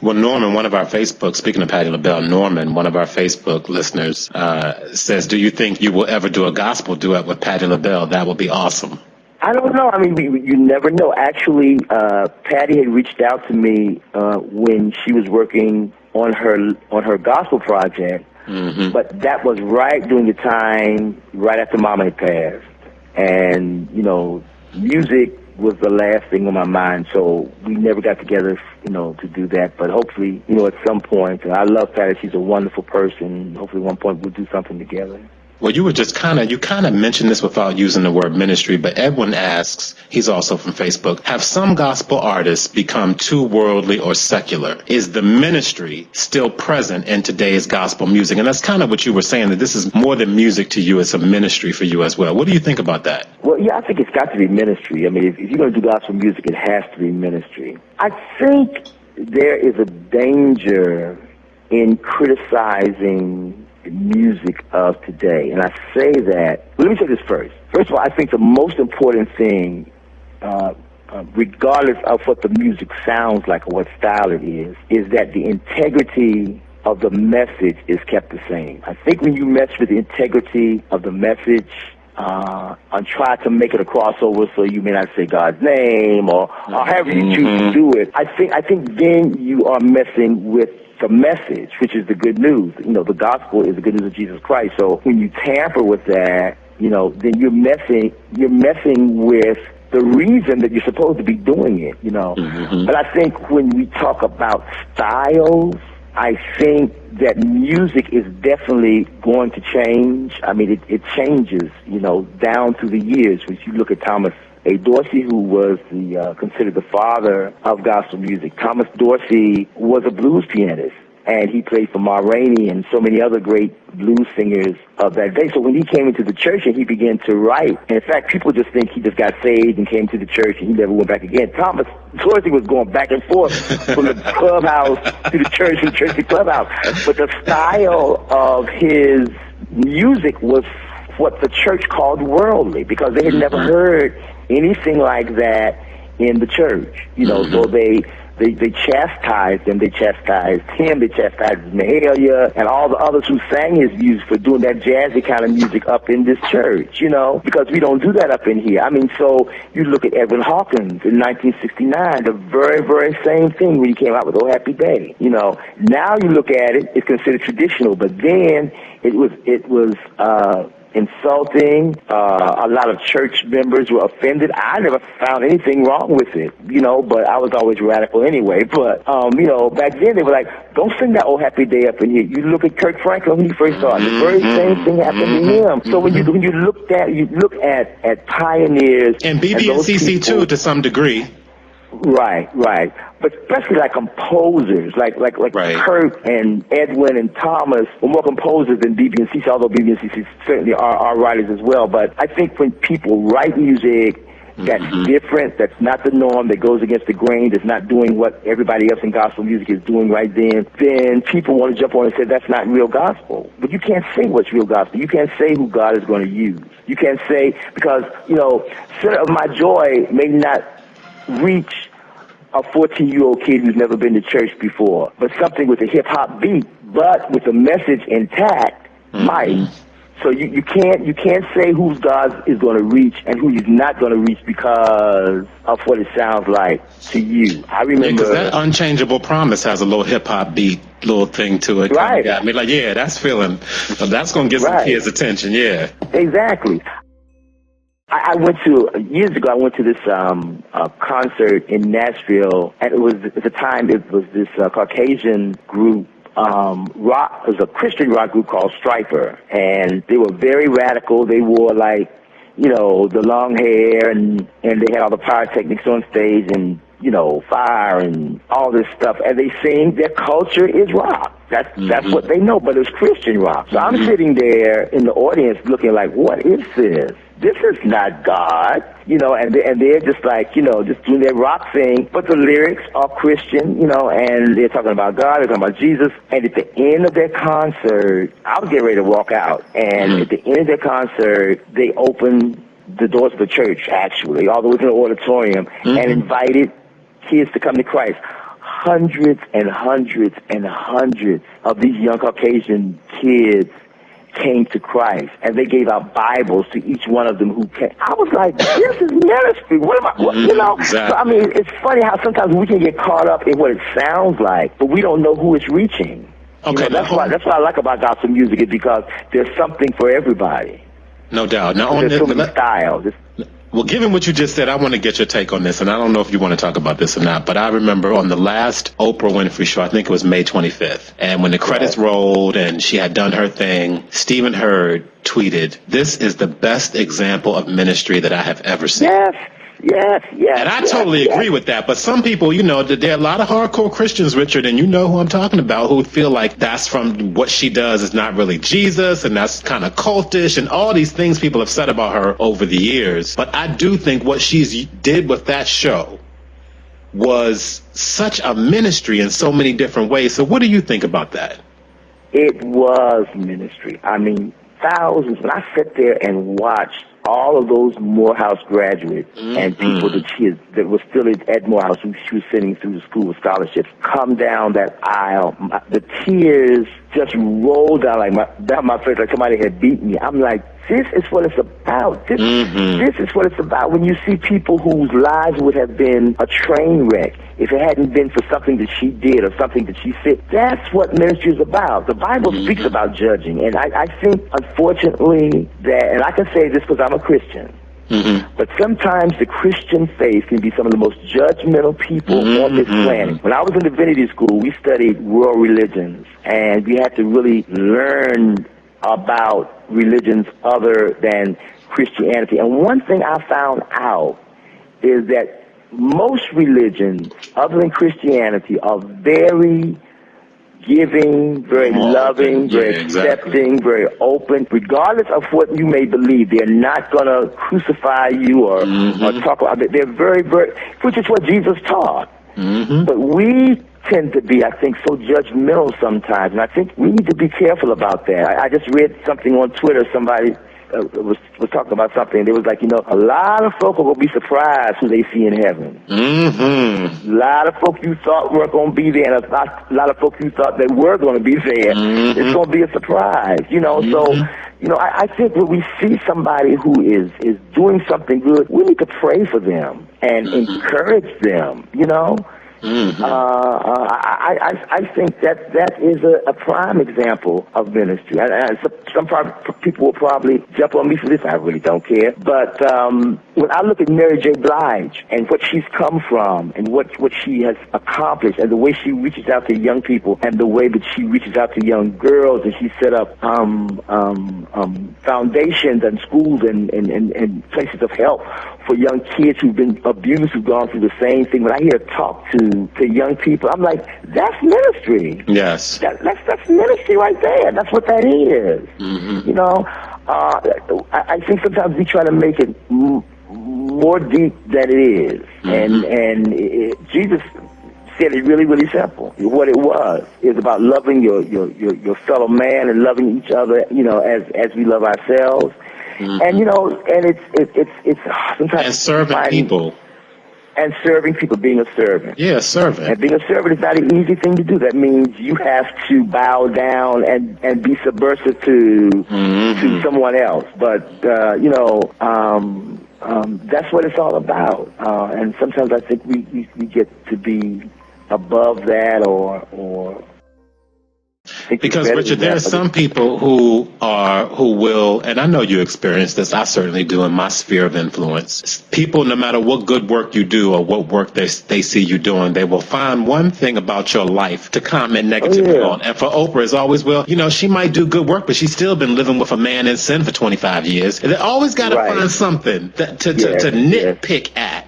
Well, Norman, one of our Facebook, speaking of Patti LaBelle, Norman, one of our Facebook listeners, says, do you think you will ever do a gospel duet with Patti LaBelle? That would be awesome. I don't know. I mean, you never know. Actually, Patti had reached out to me when she was working on her gospel project, mm-hmm. but that was right during the time, right after Mama had passed. And, music was the last thing on my mind, so we never got together, to do that. But hopefully, at some point, I love Patti. She's a wonderful person. Hopefully, at one point, we'll do something together. Well, you kind of mentioned this without using the word ministry, but Edwin asks, he's also from Facebook, have some gospel artists become too worldly or secular? Is the ministry still present in today's gospel music? And that's kind of what you were saying, that this is more than music to you, it's a ministry for you as well. What do you think about that? Well, yeah, I think it's got to be ministry. I mean, if you're going to do gospel music, it has to be ministry. I think there is a danger in criticizing music of today. And I say that, let me say this first. First of all, I think the most important thing, regardless of what the music sounds like or what style it is that the integrity of the message is kept the same. I think when you mess with the integrity of the message, and try to make it a crossover so you may not say God's name or however you choose to do it, I think then you are messing with the message, which is the good news. The gospel is the good news of Jesus Christ. So when you tamper with that, then you're messing with the reason that you're supposed to be doing it, you know. Mm-hmm. But I think when we talk about styles, I think that music is definitely going to change. I mean, it changes, you know, down through the years. When you look at Thomas A. Dorsey, who was considered the father of gospel music. Thomas Dorsey was a blues pianist, and he played for Ma Rainey and so many other great blues singers of that day. So when he came into the church and he began to write, and in fact, people just think he just got saved and came to the church and he never went back again. Thomas Dorsey was going back and forth from the clubhouse to the church and church to clubhouse. But the style of his music was what the church called worldly, because they had never heard anything like that in the church. You know, so they chastised him, they chastised Mahalia and all the others who sang his music for doing that jazzy kind of music up in this church, you know, because we don't do that up in here. I mean, so you look at Edwin Hawkins in 1969, the very, very same thing when he came out with Oh Happy Day, you know. Now you look at it, it's considered traditional, but then it was insulting. A lot of church members were offended. I never found anything wrong with it, you know, but I was always radical anyway. But, you know, back then they were like, don't sing that Oh Happy Day up in here. You look at Kirk Franklin when he first started. The very same thing happened to him. So when you look at pioneers and BB and CC too, to some degree. Right. But especially like composers, like right. Kurt and Edwin and Thomas were more composers than BB and CC, although BB and CC certainly are writers as well. But I think when people write music that's different, that's not the norm, that goes against the grain, that's not doing what everybody else in gospel music is doing right then people want to jump on and say that's not real gospel. But you can't say what's real gospel. You can't say who God is going to use. You can't say, because, you know, Center of My Joy may not reach a 14-year-old kid who's never been to church before, but something with a hip-hop beat, but with the message intact, might. So you can't say who God is going to reach and who he's not going to reach because of what it sounds like to you. I remember that Unchangeable Promise has a little hip-hop beat, little thing to it. Right. I mean, like, yeah, that's feeling, that's going to get some kids' attention, yeah. Exactly. I went to, years ago, I went to this concert in Nashville, and it was, at the time, it was this Caucasian group, rock, it was a Christian rock group called Striper, and they were very radical. They wore, like, you know, the long hair, and they had all the pyrotechnics on stage, and, you know, fire and all this stuff, and they sing, their culture is rock. That's what they know, but it's Christian rock. So I'm sitting there in the audience looking like, what is this? This is not God, you know, and they're just like, you know, just doing their rock thing, but the lyrics are Christian, you know, and they're talking about God, they're talking about Jesus, and at the end of their concert, I was getting ready to walk out, and at the end of their concert, they opened the doors of the church, actually, although it was in an auditorium, and invited kids to come to Christ. Hundreds and hundreds and hundreds of these young Caucasian kids came to Christ, and they gave out Bibles to each one of them who came. I was like, this is ministry. What am I, you know? Exactly. So, I mean, it's funny how sometimes we can get caught up in what it sounds like, but we don't know who it's reaching. Okay. You know, that's what I like about gospel music, is because there's something for everybody. No doubt. Now, there's so many styles. Well, given what you just said, I want to get your take on this, and I don't know if you want to talk about this or not, but I remember on the last Oprah Winfrey show, I think it was May 25th, and when the credits rolled and she had done her thing, Stephen Hurd tweeted, "This is the best example of ministry that I have ever seen." Yes. And I totally agree with that. But some people, you know, there are a lot of hardcore Christians, Richard, and you know who I'm talking about, who feel like that's from what she does is not really Jesus, and that's kind of cultish, and all these things people have said about her over the years. But I do think what she did with that show was such a ministry in so many different ways. So what do you think about that? It was ministry. I mean, thousands. When I sat there and watched all of those Morehouse graduates and people that were still at Morehouse, who she was sitting through the school with scholarships, come down that aisle, the tears just rolled down my face like somebody had beat me. I'm like, this is what it's about. This is what it's about. When you see people whose lives would have been a train wreck if it hadn't been for something that she did or something that she said, that's what ministry is about. The Bible speaks about judging, and I think, unfortunately, that, and I can say this because I'm a Christian, Mm-hmm. But sometimes the Christian faith can be some of the most judgmental people on this planet. When I was in divinity school, we studied world religions, and we had to really learn about religions other than Christianity. And one thing I found out is that most religions other than Christianity are very giving, very loving, very accepting, very open. Regardless of what you may believe, they're not going to crucify you or talk about it. They're very, very, which is what Jesus taught. But we tend to be, I think, so judgmental sometimes, and I think we need to be careful about that. I just read something on Twitter. Somebody was talking about something. They was like, a lot of folk are going to be surprised who they see in heaven. A lot of folk you thought weren't going to be there, and a lot of folk you thought they were going to be there. It's going to be a surprise, So, I think when we see somebody who is doing something good, we need to pray for them and encourage them, I think that is a prime example of ministry. Some people will probably jump on me for this. I really don't care. But when I look at Mary J. Blige and what she's come from and what she has accomplished and the way she reaches out to young people and the way that she reaches out to young girls, and she set up foundations and schools and places of help for young kids who've been abused, who've gone through the same thing. When I hear her talk to young people, I'm like, that's ministry. Yes. That's ministry right there. That's what that is. I think sometimes we try to make it more deep than it is. And Jesus said it really, really simple. What it was is about loving your fellow man and loving each other, as we love ourselves. And and it's sometimes and serving people. And serving people, being a servant. Yeah, servant. And being a servant is not an easy thing to do. That means you have to bow down and be subversive to someone else. But that's what it's all about. And sometimes I think we get to be above that or because Richard, there are some people who will, and I know you experience this, I certainly do in my sphere of influence. People, no matter what good work you do or what work they see you doing, they will find one thing about your life to comment negatively on. And for Oprah, it's always, she might do good work, but she's still been living with a man in sin for 25 years. And they always got to find something to nitpick at.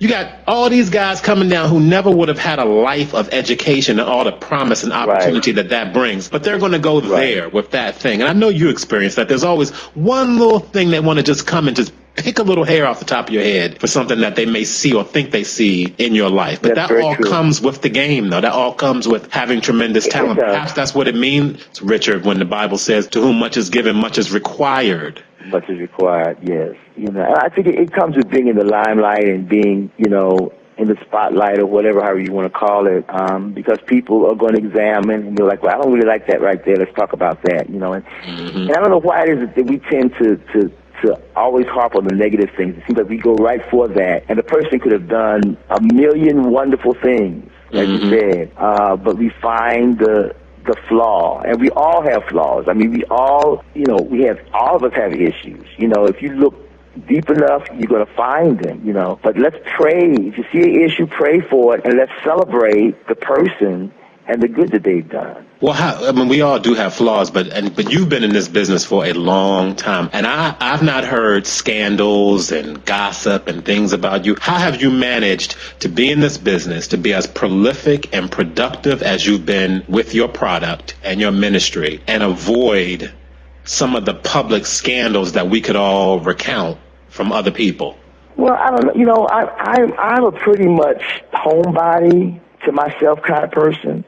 You got all these guys coming down who never would have had a life of education and all the promise and opportunity that brings, but they're going to go there with that thing. And I know you experience that. There's always one little thing they want to just come and just pick a little hair off the top of your head for something that they may see or think they see in your life. But that all comes with the game, though. That all comes with having tremendous talent. Perhaps that's what it means, Richard, when the Bible says, to whom much is given, much is required. Much is required, yes. I think it comes with being in the limelight and being, in the spotlight or whatever, however you want to call it, because people are going to examine and they're like, well, I don't really like that right there. Let's talk about that, And I don't know why it is that we tend to always harp on the negative things. It seems like we go right for that, and the person could have done a million wonderful things, as you said, but we find the flaw, and we all have flaws. I mean, we all, all of us have issues. If you look deep enough, you're going to find them, But let's pray. If you see an issue, pray for it, and let's celebrate the person and the good that they've done. Well, we all do have flaws, but you've been in this business for a long time, and I've not heard scandals and gossip and things about you. How have you managed to be in this business, to be as prolific and productive as you've been with your product and your ministry, and avoid some of the public scandals that we could all recount from other people? Well, I don't know. I'm a pretty much homebody to myself kind of person.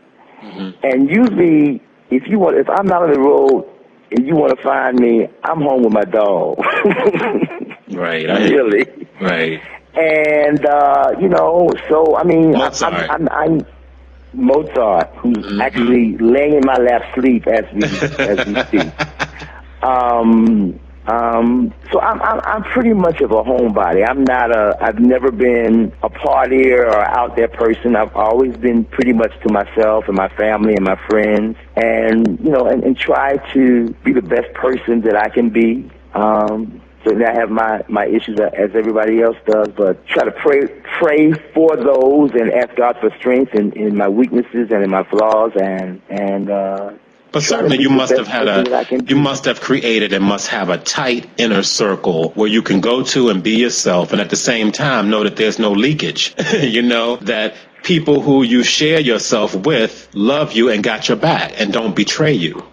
And usually, if I'm not on the road and you want to find me, I'm home with my dog. Right. Really. Right. And so I mean, Mozart. I'm Mozart, who's actually laying in my lap asleep as we speak. So I'm pretty much of a homebody. I've never been a partier or out there person. I've always been pretty much to myself and my family and my friends, and and try to be the best person that I can be. certainly I have my issues as everybody else does, but try to pray for those and ask God for strength in my weaknesses and in my flaws, and but certainly you must have created and must have a tight inner circle where you can go to and be yourself, and at the same time know that there's no leakage. You know, that people who you share yourself with love you and got your back and don't betray you.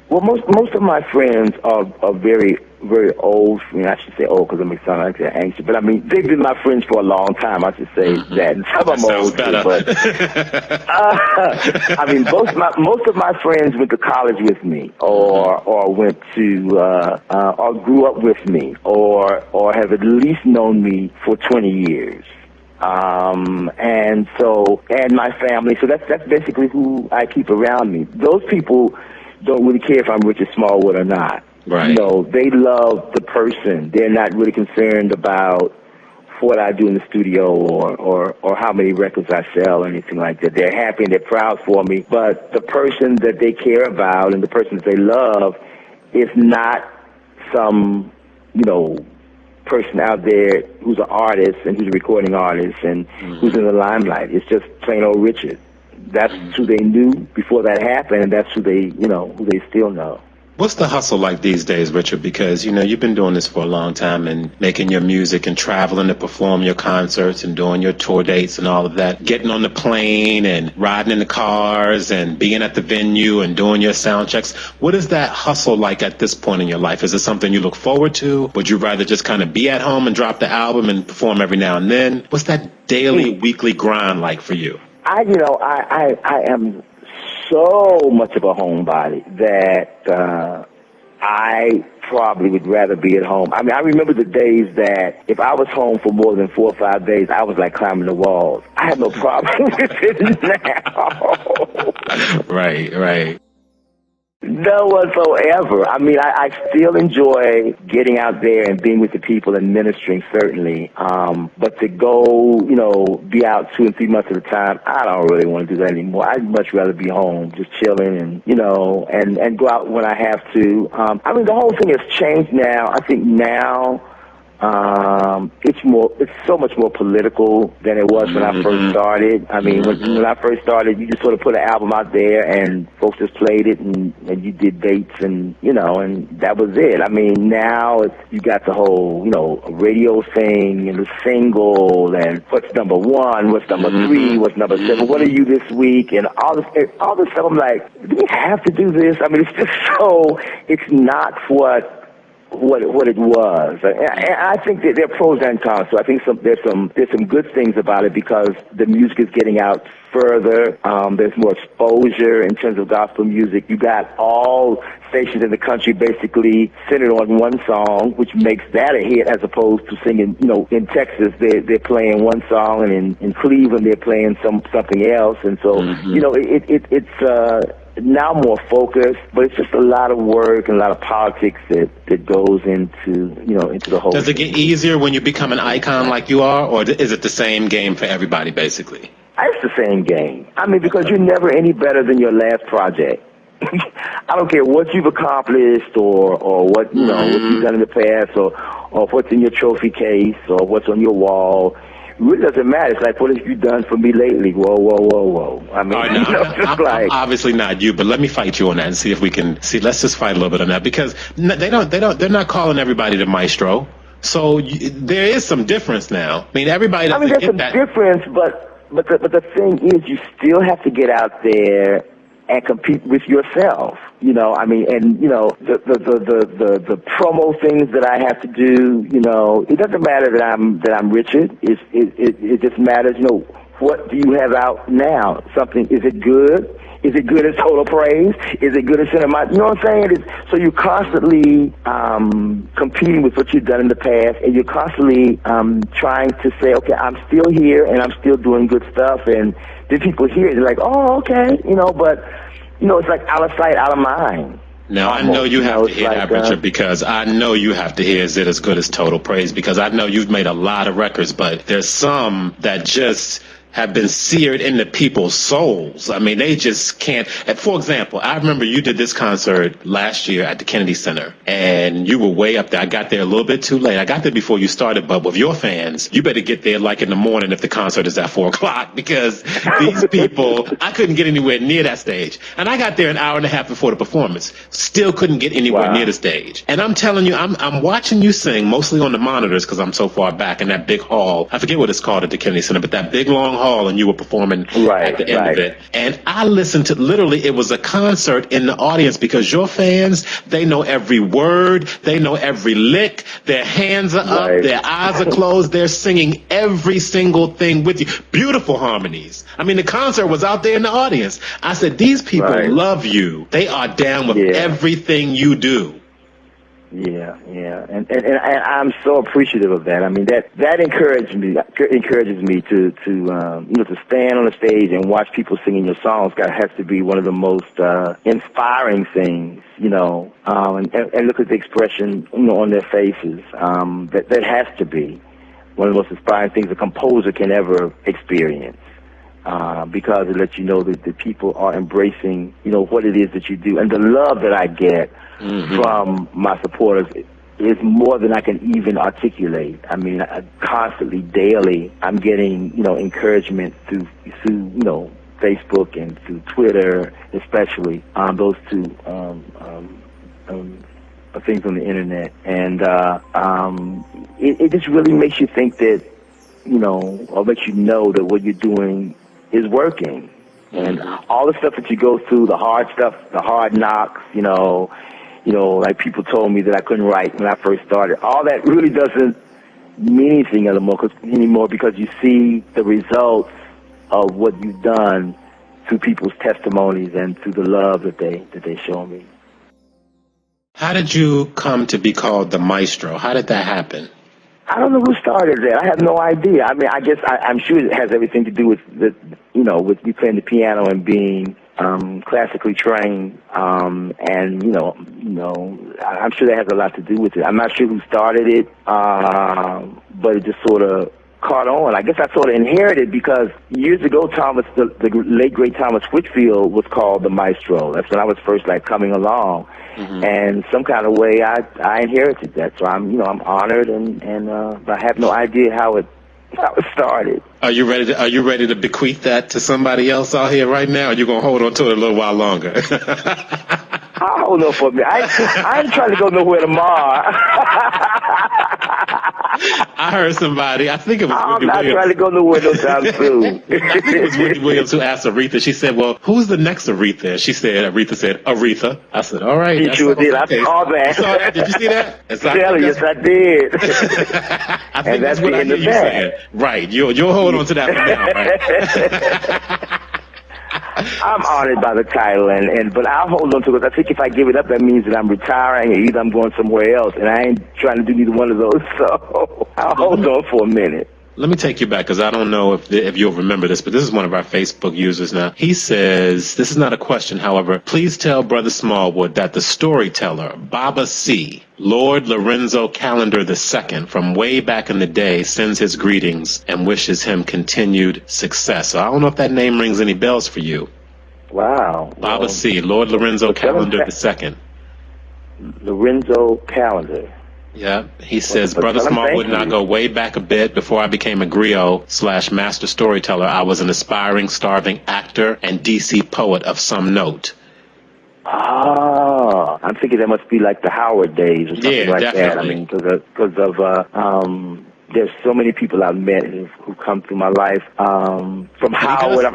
Well, most of my friends are very, very old. I mean, I should say old because I make sound like they're anxious, but I mean they've been my friends for a long time. I should say that. And some of them old too, but I mean most of my friends went to college with me, or went to or grew up with me, or have at least known me for 20 years. And my family. So that's basically who I keep around me. Those people don't really care if I'm Richard Smallwood or not. Right. You know, they love the person. They're not really concerned about what I do in the studio or how many records I sell or anything like that. They're happy and they're proud for me. But the person that they care about and the person that they love is not some, person out there who's an artist and who's a recording artist and who's in the limelight. It's just plain old Richard. That's who they knew before that happened, and that's who they still know. What's the hustle like these days, Richard? Because, you've been doing this for a long time and making your music and traveling to perform your concerts and doing your tour dates and all of that, getting on the plane and riding in the cars and being at the venue and doing your sound checks. What is that hustle like at this point in your life? Is it something you look forward to? Would you rather just kind of be at home and drop the album and perform every now and then? What's that daily, weekly grind like for you? I am so much of a homebody that I probably would rather be at home. I mean, I remember the days that if I was home for more than 4 or 5 days, I was like climbing the walls. I have no problem with it now. Right. No whatsoever. I mean, I still enjoy getting out there and being with the people and ministering, certainly. But to go, be out 2 and 3 months at a time, I don't really want to do that anymore. I'd much rather be home, just chilling and, and go out when I have to. I mean, the whole thing has changed now. I think now it's so much more political than it was when I first started. I mean, when I first started, you just sort of put an album out there and folks just played it and you did dates and, and that was it. I mean, now you got the whole, radio thing and the single and what's number 1, what's number 3, what's number 7, what are you this week? And all this stuff. I'm like, do we have to do this? I mean, it's just it's not what it was. I think that there are pros and cons. So I think there's some good things about it because the music is getting out further. There's more exposure in terms of gospel music. You got all stations in the country basically centered on one song, which makes that a hit as opposed to singing, in Texas they're playing one song and in Cleveland they're playing something else. And so, it's now more focused, but it's just a lot of work and a lot of politics that goes into the whole. Does it get easier when you become an icon like you are, or is it the same game for everybody basically? It's the same game. I mean, because you're never any better than your last project. I don't care what you've accomplished or what what you've done in the past or what's in your trophy case or what's on your wall. It really doesn't matter. It's like, what have you done for me lately? Whoa. I mean, I'm obviously not you, but let me fight you on that and see if we can see. Let's just fight a little bit on that because they're not calling everybody the maestro. So there is some difference now. I mean, everybody doesn't there's get some that difference, but the thing is, you still have to get out there and compete with yourself. I mean, and the promo things that I have to do. It doesn't matter that I'm Richard. It just matters. What do you have out now? Something. Is it good? Is it good as total praise? Is it good as cinema? You know what I'm saying? So you're constantly competing with what you've done in the past, and you're constantly trying to say, okay, I'm still here and I'm still doing good stuff. And then people hear it, they're like, oh, okay, but it's like out of sight, out of mind. Now, I know you have to hear that, Richard, because I know you have to hear Is It As Good As Total Praise, because I know you've made a lot of records, but there's some that just have been seared into people's souls. I mean, they just can't. And for example, I remember you did this concert last year at the Kennedy Center, and you were way up there. I got there a little bit too late. I got there before you started, but with your fans, you better get there like in the morning if the concert is at 4 o'clock, because these people, I couldn't get anywhere near that stage. And I got there an hour and a half before the performance, still couldn't get anywhere near the stage. And I'm telling you, I'm watching you sing, mostly on the monitors because I'm so far back in that big hall. I forget what it's called at the Kennedy Center, but that big long hall, and you were performing at the end of it. And I listened to, literally, it was a concert in the audience, because your fans, they know every word, they know every lick, their hands are up, their eyes are closed, they're singing every single thing with you. Beautiful harmonies. I mean, the concert was out there in the audience. I said, these people love you. They are down with everything you do. Yeah, and I'm so appreciative of that. I mean, that encourages me to stand on the stage and watch people singing your songs. That has to be one of the most inspiring things, and look at the expression, on their faces. That has to be one of the most inspiring things a composer can ever experience. Because it lets you know that the people are embracing, what it is that you do. And the love that I get from my supporters is more than I can even articulate. I mean, constantly, daily, I'm getting, encouragement through Facebook and through Twitter, especially, those two things on the internet. And it just really makes you think that, or makes you know that what you're doing is working. And all the stuff that you go through, the hard stuff, the hard knocks, like people told me that I couldn't write when I first started. All that really doesn't mean anything anymore, because you see the results of what you've done through people's testimonies and through the love that they show me. How did you come to be called the Maestro? How did that happen? I don't know who started that. I have no idea. I mean, I guess I'm sure it has everything to do with with me playing the piano and being classically trained. And I'm sure that has a lot to do with it. I'm not sure who started it, but it just sort of caught on. I guess I sort of inherited, because years ago, the late great Thomas Whitfield was called the Maestro. That's when I was first coming along. And some kind of way I inherited that, so I'm honored, and I have no idea how it started. Are you ready to bequeath that to somebody else out here right now? Or are you gonna hold on to it a little while longer? I'll hold on for a minute. I ain't trying to go nowhere tomorrow. I heard somebody, I think it was I'm Whitney not Williams. trying to go nowhere no time soon. I think it was Whitney Williams who asked Aretha. She said, well, who's the next Aretha? Aretha said, Aretha. I said, all right. You sure did. I saw that. You saw that? Did you see that? Yes, I did. I think that's what I hear you saying. Right. You'll hold on to that for now, right? I'm honored by the title, but I'll hold on to it. I think if I give it up, that means that I'm retiring, or either I'm going somewhere else, and I ain't trying to do neither one of those, so I'll hold on for a minute. Let me take you back, because I don't know if you'll remember this, but this is one of our Facebook users now. He says, this is not a question, however, please tell Brother Smallwood that the storyteller, Baba C., Lord Lorenzo Callender II, from way back in the day, sends his greetings and wishes him continued success. So I don't know if that name rings any bells for you. Wow. Baba C., Lord Lorenzo Callender II. Lorenzo Callender. Yeah, he says, Brother Smallwood and I go way back a bit. Before I became a griot/master storyteller, I was an aspiring, starving actor and DC poet of some note. Ah, I'm thinking that must be like the Howard days or something like definitely. that. I mean, because of there's so many people I've met who come through my life. From Howard,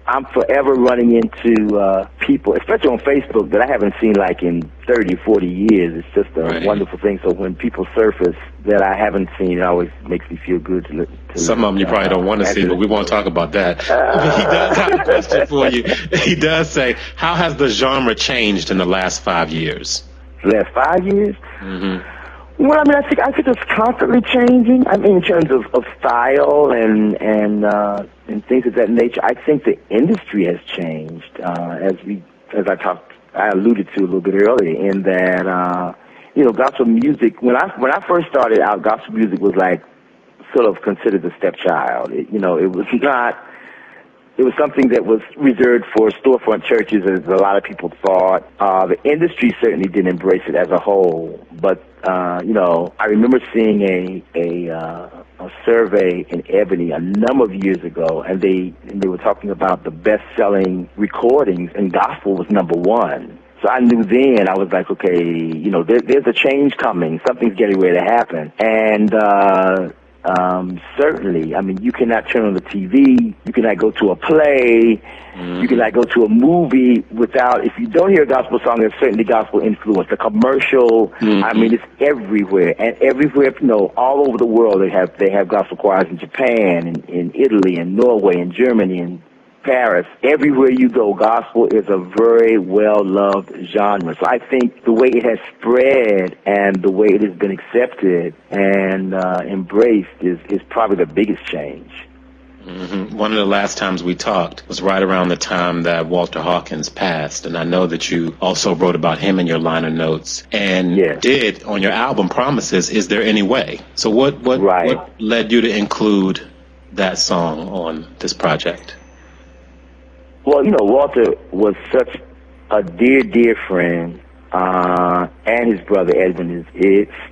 I'm forever running into people, especially on Facebook, that I haven't seen in 30, 40 years. It's just a wonderful thing. So when people surface that I haven't seen, it always makes me feel good to some of them you probably don't want to see, but we won't talk about that. He does have a question for you. He does say, how has the genre changed in the last 5 years? Last 5 years? Mm-hmm. Well, I mean, I think it's constantly changing. I mean, in terms of style and things of that nature. I think the industry has changed as I alluded to a little bit earlier, in that gospel music. When I first started out, gospel music was sort of considered the stepchild. It was not. It was something that was reserved for storefront churches, as a lot of people thought. The industry certainly didn't embrace it as a whole, but I remember seeing a survey in Ebony a number of years ago, and they were talking about the best-selling recordings, and gospel was number one. So I knew then, I was like, okay, there's a change coming. Something's getting ready to happen. And certainly, I mean, you cannot turn on the TV, you cannot go to a play, you cannot go to a movie without, if you don't hear a gospel song, there's certainly gospel influence. The commercial, I mean, it's everywhere. And everywhere, all over the world, they have gospel choirs in Japan, in Italy, in Norway, in Germany, in Paris. Everywhere you go, gospel is a very well-loved genre. So I think the way it has spread and the way it has been accepted and embraced is probably the biggest change. Mm-hmm. One of the last times we talked was right around the time that Walter Hawkins passed, and I know that you also wrote about him in your liner notes and did on your album Promises, Is There Any Way? So what led you to include that song on this project? Well, Walter was such a dear, dear friend, and his brother Edwin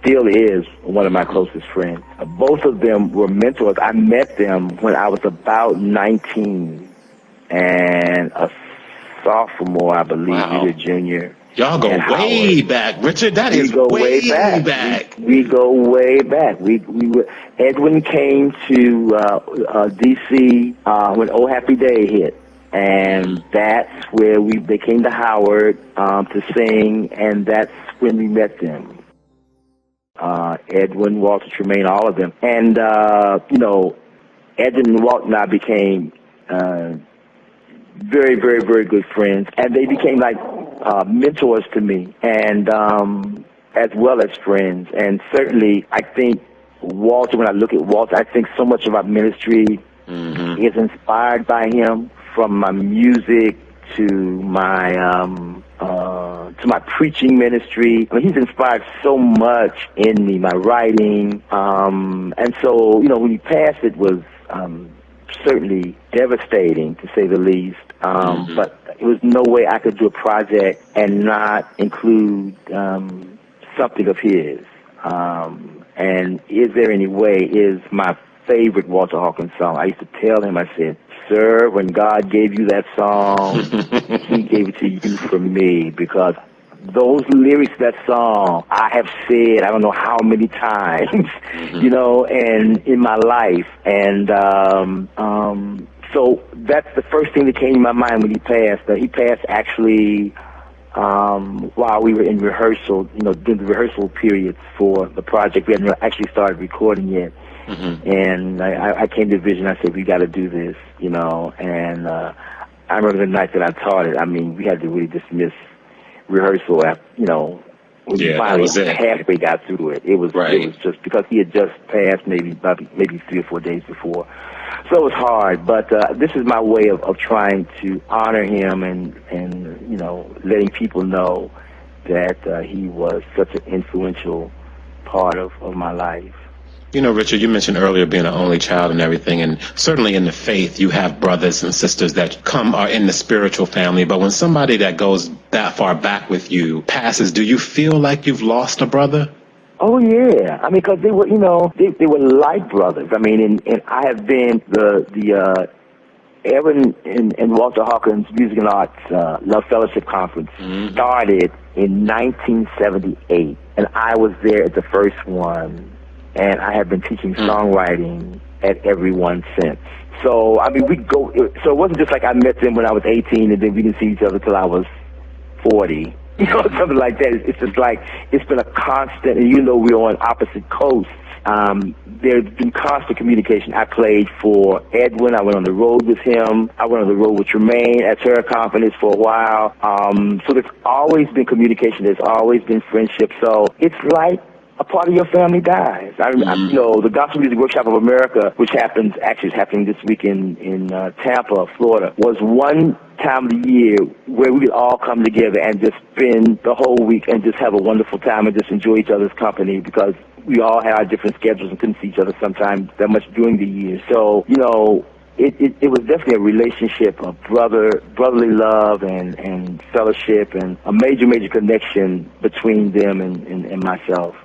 still is one of my closest friends. Both of them were mentors. I met them when I was about 19 and a sophomore, I believe, either junior. Y'all go way back, Richard. That is way back. We go way back. Edwin came to D.C. When Oh Happy Day hit. And that's where they came to Howard to sing, and that's when we met them. Edwin, Walter, Tremaine, all of them. And, Edwin and Walter and I became very, very, very good friends. And they became like mentors to me, and as well as friends. And certainly, I think Walter, when I look at Walter, I think so much of our ministry is inspired by him. From my music to my preaching ministry. I mean, he's inspired so much in me, my writing. And so, when he passed, it was certainly devastating, to say the least. But there was no way I could do a project and not include something of his. And Is There Any Way is my favorite Walter Hawkins song. I used to tell him, I said, sir, when God gave you that song, he gave it to you for me, because those lyrics of that song I have said I don't know how many times, and in my life. And so that's the first thing that came to my mind when he passed. He passed actually while we were in rehearsal, during the rehearsal periods for the project. We hadn't actually started recording yet. And I came to Vision. I said, we got to do this, and I remember the night that I taught it. I mean, we had to really dismiss rehearsal after, when we finally halfway got through it. It was just because he had just passed maybe 3 or 4 days before. So it was hard, but this is my way of trying to honor him and letting people know that he was such an influential part of my life. Richard, you mentioned earlier being an only child and everything, and certainly in the faith, you have brothers and sisters that are in the spiritual family. But when somebody that goes that far back with you passes, do you feel like you've lost a brother? Oh, yeah. I mean, because they were, they were like brothers. I mean, and I have been the Evan and Walter Hawkins Music and Arts Love Fellowship Conference started in 1978, and I was there at the first one. And I have been teaching songwriting at every one since. So, I mean, so it wasn't just like I met them when I was 18 and then we didn't see each other till I was 40. Something like that. It's just like, it's been a constant, and we're on opposite coasts. There's been constant communication. I played for Edwin. I went on the road with him. I went on the road with Tremaine at Terra Confidence for a while. So there's always been communication. There's always been friendship. So it's like a part of your family dies. The Gospel Music Workshop of America, which is happening this week in Tampa, Florida, was one time of the year where we could all come together and just spend the whole week and just have a wonderful time and just enjoy each other's company, because we all had our different schedules and couldn't see each other sometimes that much during the year. So, you know, it was definitely a relationship of brotherly love and fellowship, and a major connection between them and myself.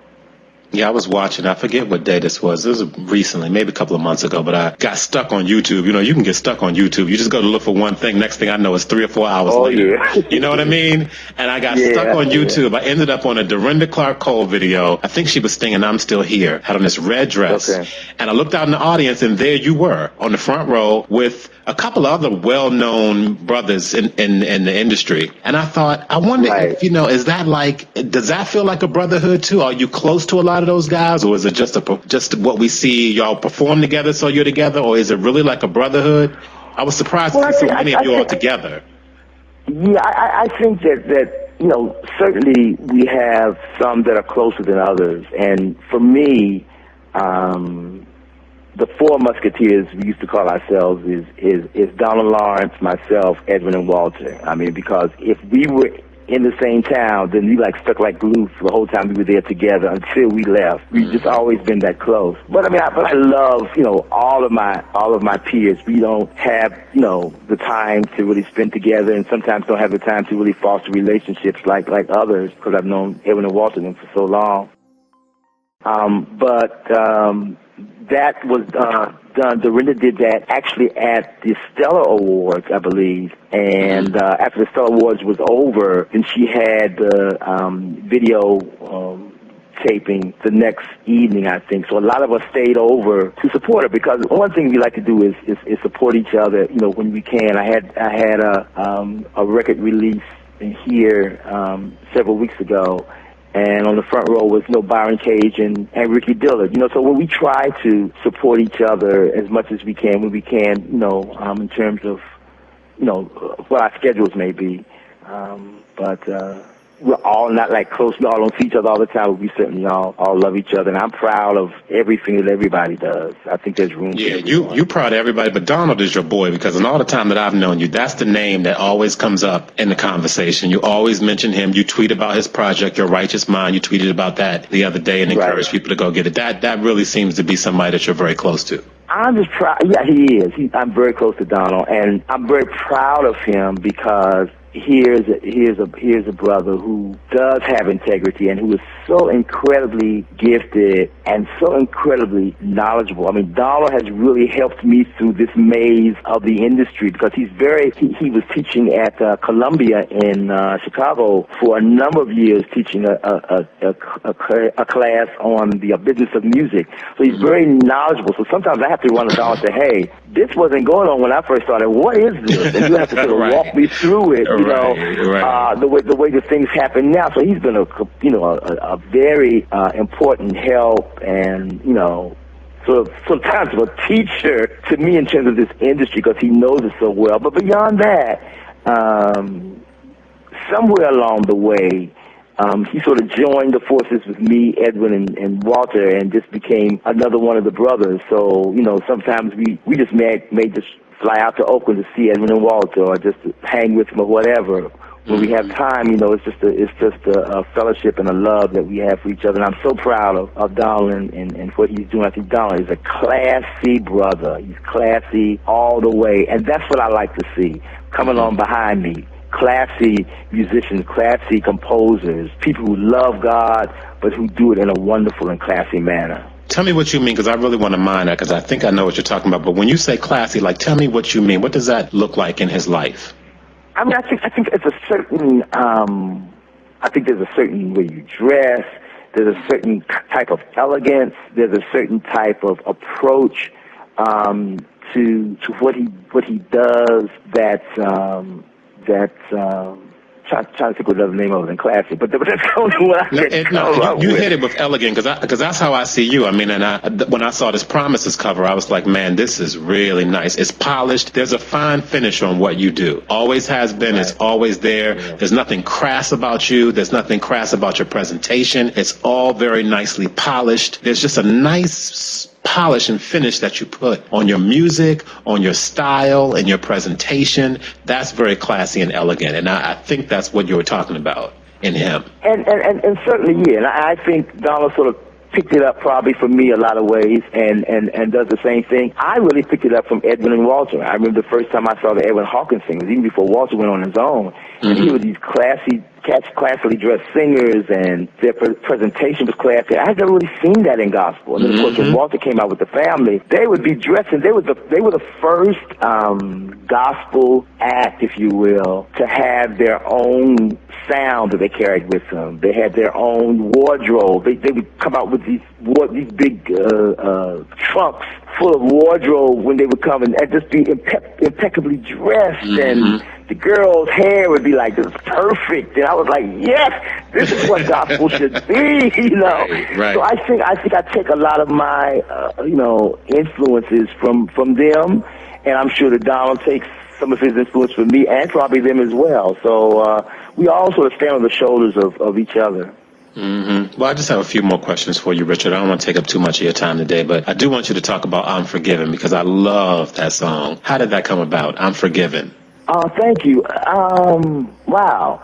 Yeah, I was watching. I forget what day this was. This was recently, maybe a couple of months ago, but I got stuck on YouTube. You know, you can get stuck on YouTube. You just go to look for one thing. Next thing I know, it's 3 or 4 hours later. Yeah. You know what I mean? And I got stuck on YouTube. I ended up on a Dorinda Clark Cole video. I think she was singing I'm Still Here, had on this red dress. Okay. And I looked out in the audience, and there you were on the front row with a couple of other well-known brothers in the industry. And I thought, I wonder if, you know, is that like, does that feel like a brotherhood too? Are you close to a lot of those guys, or is it just what we see y'all perform together so you're together, or is it really like a brotherhood? I was surprised to see so many of you all together. Yeah, I think that, you know, certainly we have some that are closer than others. And for me, the four musketeers, we used to call ourselves, is Donald Lawrence, myself, Edwin, and Walter. I mean, because if we were in the same town, then we like stuck like glue for the whole time we were there together until we left. We've just always been that close. But I mean, I love, you know, all of my peers. We don't have, you know, the time to really spend together, and sometimes don't have the time to really foster relationships like others, because I've known Edwin and Walter for so long. That was done. Dorinda did that actually at the Stellar Awards, I believe. And after the Stellar Awards was over, then she had the video taping the next evening, I think. So a lot of us stayed over to support her, because one thing we like to do is support each other, you know, when we can. I had a record release here several weeks ago. And on the front row was, you know, Byron Cage and Ricky Dillard. You know, so when we try to support each other as much as we can, when we can, you know, in terms of, you know, what our schedules may be. But we're all not like close. We all don't see each other all the time, but we certainly all love each other. And I'm proud of everything that everybody does. I think there's room for everyone. You're proud of everybody, but Donald is your boy, because in all the time that I've known you, that's the name that always comes up in the conversation. You always mention him. You tweet about his project, Your Righteous Mind. You tweeted about that the other day and encouraged people to go get it. That really seems to be somebody that you're very close to. I'm just proud. Yeah, he is. I'm very close to Donald, and I'm very proud of him, because here's a brother who does have integrity and who is so incredibly gifted and so incredibly knowledgeable. I mean, Donald has really helped me through this maze of the industry, because he was teaching at Columbia in Chicago for a number of years, teaching a class on the business of music. So he's very knowledgeable. So sometimes I have to run to Donald and say, hey, this wasn't going on when I first started. What is this? And you have to sort of walk me through it. You know, the way the things happen now. So he's been a very important help, and, you know, sometimes a teacher to me in terms of this industry, because he knows it so well. But beyond that, somewhere along the way, he sort of joined the forces with me, Edwin, and Walter, and just became another one of the brothers. So, you know, sometimes we just may just fly out to Oakland to see Edwin and Walter, or just to hang with them or whatever. When we have time, you know, it's just a fellowship and a love that we have for each other. And I'm so proud of Donald and what he's doing. I think Donald is a classy brother. He's classy all the way, and that's what I like to see coming on behind me. Classy musicians, classy composers, people who love God, but who do it in a wonderful and classy manner. Tell me what you mean, because I really want to mind that, because I think I know what you're talking about. But when you say classy, like, tell me what you mean. What does that look like in his life? I mean, I think it's a certain. I think there's a certain way you dress. There's a certain type of elegance. There's a certain type of approach to what he does. Trying to think what the other name of it in classy, but that's only what I can you hit it with elegant, because that's how I see you. I mean, and when I saw this Promises cover, I was like, man, this is really nice. It's polished. There's a fine finish on what you do. Always has been. Right. It's always there. Yeah. There's nothing crass about you. There's nothing crass about your presentation. It's all very nicely polished. There's just a nice polish and finish that you put on your music, on your style, and your presentation, that's very classy and elegant. And I think that's what you were talking about in him. And certainly, yeah. And I think Donald sort of picked it up probably from me a lot of ways and does the same thing. I really picked it up from Edwin and Walter. I remember the first time I saw the Edwin Hawkins singers, even before Walter went on his own. And he was these classically dressed singers, and their presentation was classy. I had never really seen that in gospel. And then, of course, when Walter came out with the family, they would be dressed, and they were the first gospel act, if you will, to have their own sound that they carried with them. They had their own wardrobe. They would come out with these big trunks full of wardrobe when they would come, and just be impeccably dressed, and the girl's hair would be like this perfect, and I was like, yes, this is what gospel should be, you know. Right. So I think I take a lot of my influences from them, and I'm sure that Donald takes some of his influence from me and probably them as well. So we all sort of stand on the shoulders of each other. Well, I just have a few more questions for you, Richard. I don't want to take up too much of your time today, but I do want you to talk about I'm Forgiven, because I love that song. How did that come about, I'm Forgiven? Thank you. Wow.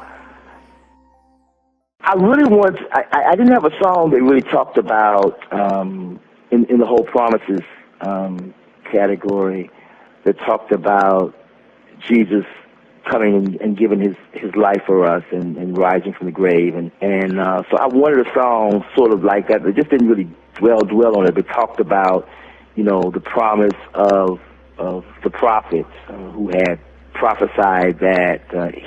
I didn't have a song that really talked about, in the whole Promises category, that talked about Jesus coming and giving his life for us and rising from the grave. And so I wanted a song sort of like that just didn't really dwell on it, but talked about, the promise of the prophets who had prophesied that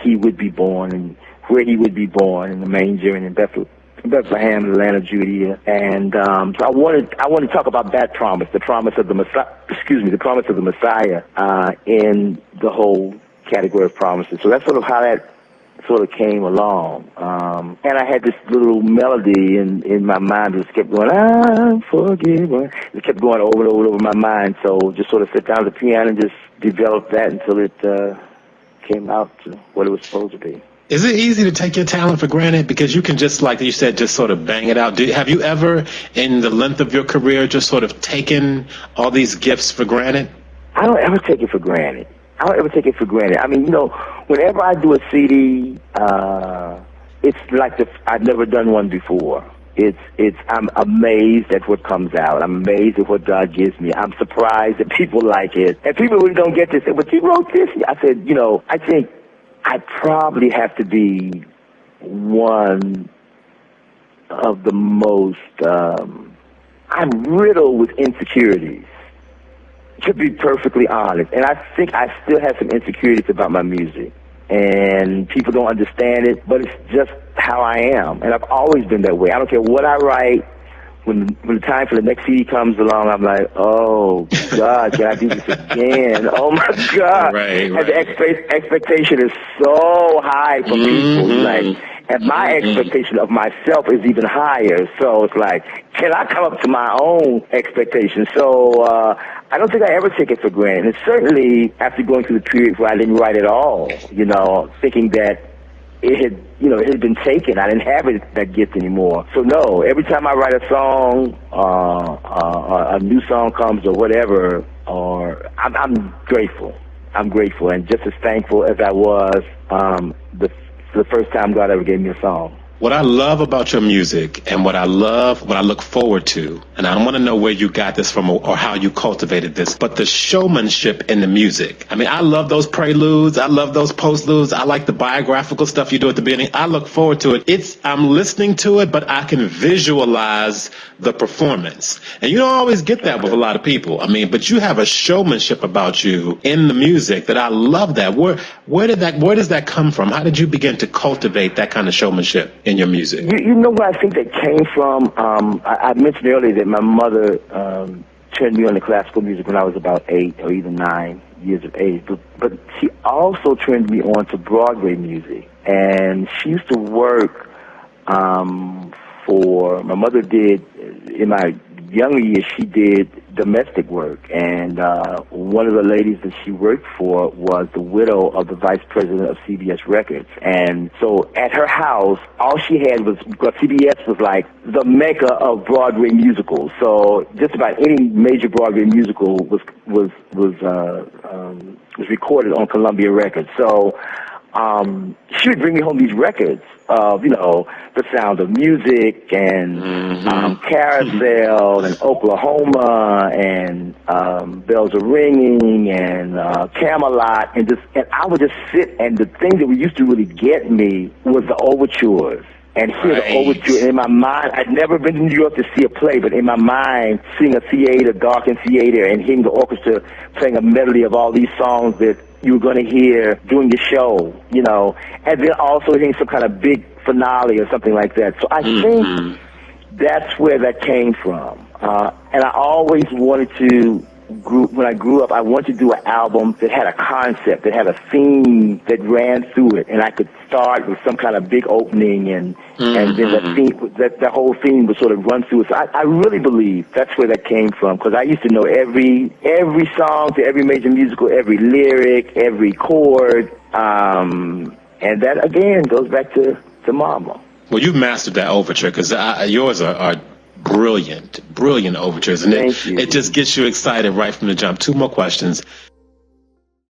he would be born and where he would be born, in the manger and in Bethlehem, in the land of Judea. And so I wanted to talk about that promise, the promise of the Messiah in the whole category of promises. So that's sort of how that sort of came along. And I had this little melody in my mind that just kept going, I'm forgiven. It kept going over and over and over in my mind. So just sort of sit down at the piano and just develop that until it came out to what it was supposed to be. Is it easy to take your talent for granted? Because you can just, like you said, just sort of bang it out. Have you ever, in the length of your career, just sort of taken all these gifts for granted? I don't ever take it for granted. I mean, whenever I do a CD, it's like I've never done one before. I'm amazed at what comes out. I'm amazed at what God gives me. I'm surprised that people like it. And people really don't get this. But you wrote this? I said, I think I probably have to be one of the most, I'm riddled with insecurities, to be perfectly honest. And I think I still have some insecurities about my music. And people don't understand it, but it's just how I am. And I've always been that way. I don't care what I write. When the time for the next CD comes along, I'm like, oh, God, can I do this again? Oh, my God. Right. And the expectation is so high from people. Like, and my expectation of myself is even higher. So it's like, can I come up to my own expectations? So I don't think I ever take it for granted. And certainly after going through the period where I didn't write at all, thinking that it had been taken. I didn't have that gift anymore. So no, every time I write a song, a new song comes or whatever, I'm grateful. I'm grateful and just as thankful as I was the first time God ever gave me a song. What I love about your music and what I look forward to, and I don't want to know where you got this from or how you cultivated this, but the showmanship in the music. I mean, I love those preludes. I love those postludes. I like the biographical stuff you do at the beginning. I look forward to it. I'm listening to it, but I can visualize the performance. And you don't always get that with a lot of people. I mean, but you have a showmanship about you in the music that I love that. Where does that come from? How did you begin to cultivate that kind of showmanship in your music? You know where I think that came from? I mentioned earlier that my mother turned me on to classical music when I was about 8 or even 9 years of age. But she also turned me on to Broadway music. And she used to work my mother did, in my younger years, she did domestic work. And one of the ladies that she worked for was the widow of the vice president of CBS Records. And so at her house, all she had was, because CBS was like the mecca of Broadway musicals. So just about any major Broadway musical was recorded on Columbia Records. So she would bring me home these records of, The Sound of Music and Carousel and Oklahoma and Bells Are Ringing and Camelot, and I would just sit, and the thing that used to really get me was the overtures. And hear the overture in my mind. I'd never been to New York to see a play, but in my mind, seeing a theater, darkened theater, and hearing the orchestra playing a medley of all these songs that you were going to hear during the show, and then also hearing some kind of big finale or something like that. So I think that's where that came from. And I always wanted to, when I grew up, I wanted to do an album that had a concept, that had a theme that ran through it, and I could start with some kind of big opening, and then the whole theme would sort of run through it. So I really believe that's where that came from, because I used to know every song to every major musical, every lyric, every chord, and that again goes back to Mama. Well, you've mastered that overture, because yours are brilliant overtures, and it just gets you excited right from the jump. Two more questions.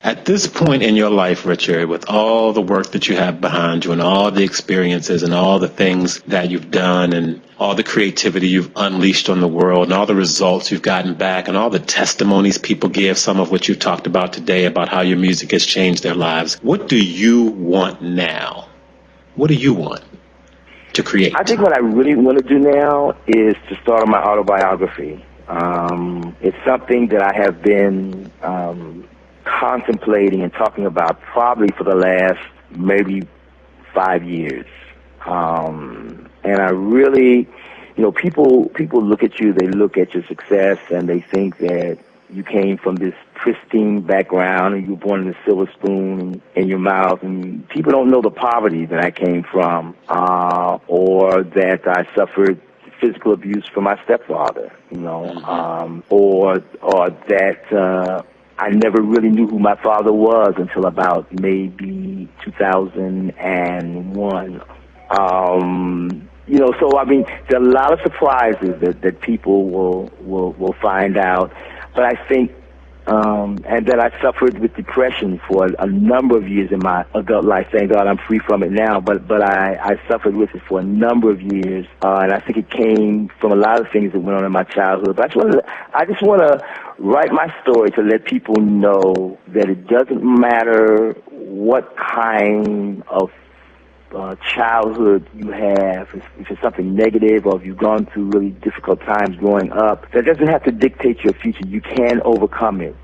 At this point in your life, Richard, with all the work that you have behind you and all the experiences and all the things that you've done and all the creativity you've unleashed on the world and all the results you've gotten back and all the testimonies people give, some of which you talked about today about how your music has changed their lives, what do you want now? What do you want to create? I think what I really want to do now is to start on my autobiography. It's something that I have been contemplating and talking about probably for the last maybe 5 years. And I really, people look at you, they look at your success, and they think that you came from this pristine background and you were born in a silver spoon in your mouth, and people don't know the poverty that I came from, or that I suffered physical abuse from my stepfather, or that I never really knew who my father was until about maybe 2001. So I mean, there are a lot of surprises that people will find out. But I think, and that I suffered with depression for a number of years in my adult life. Thank God I'm free from it now. But I suffered with it for a number of years, and I think it came from a lot of things that went on in my childhood. But I just want to write my story to let people know that it doesn't matter what kind of childhood you have, if it's something negative or if you've gone through really difficult times growing up, that doesn't have to dictate your future. You can overcome it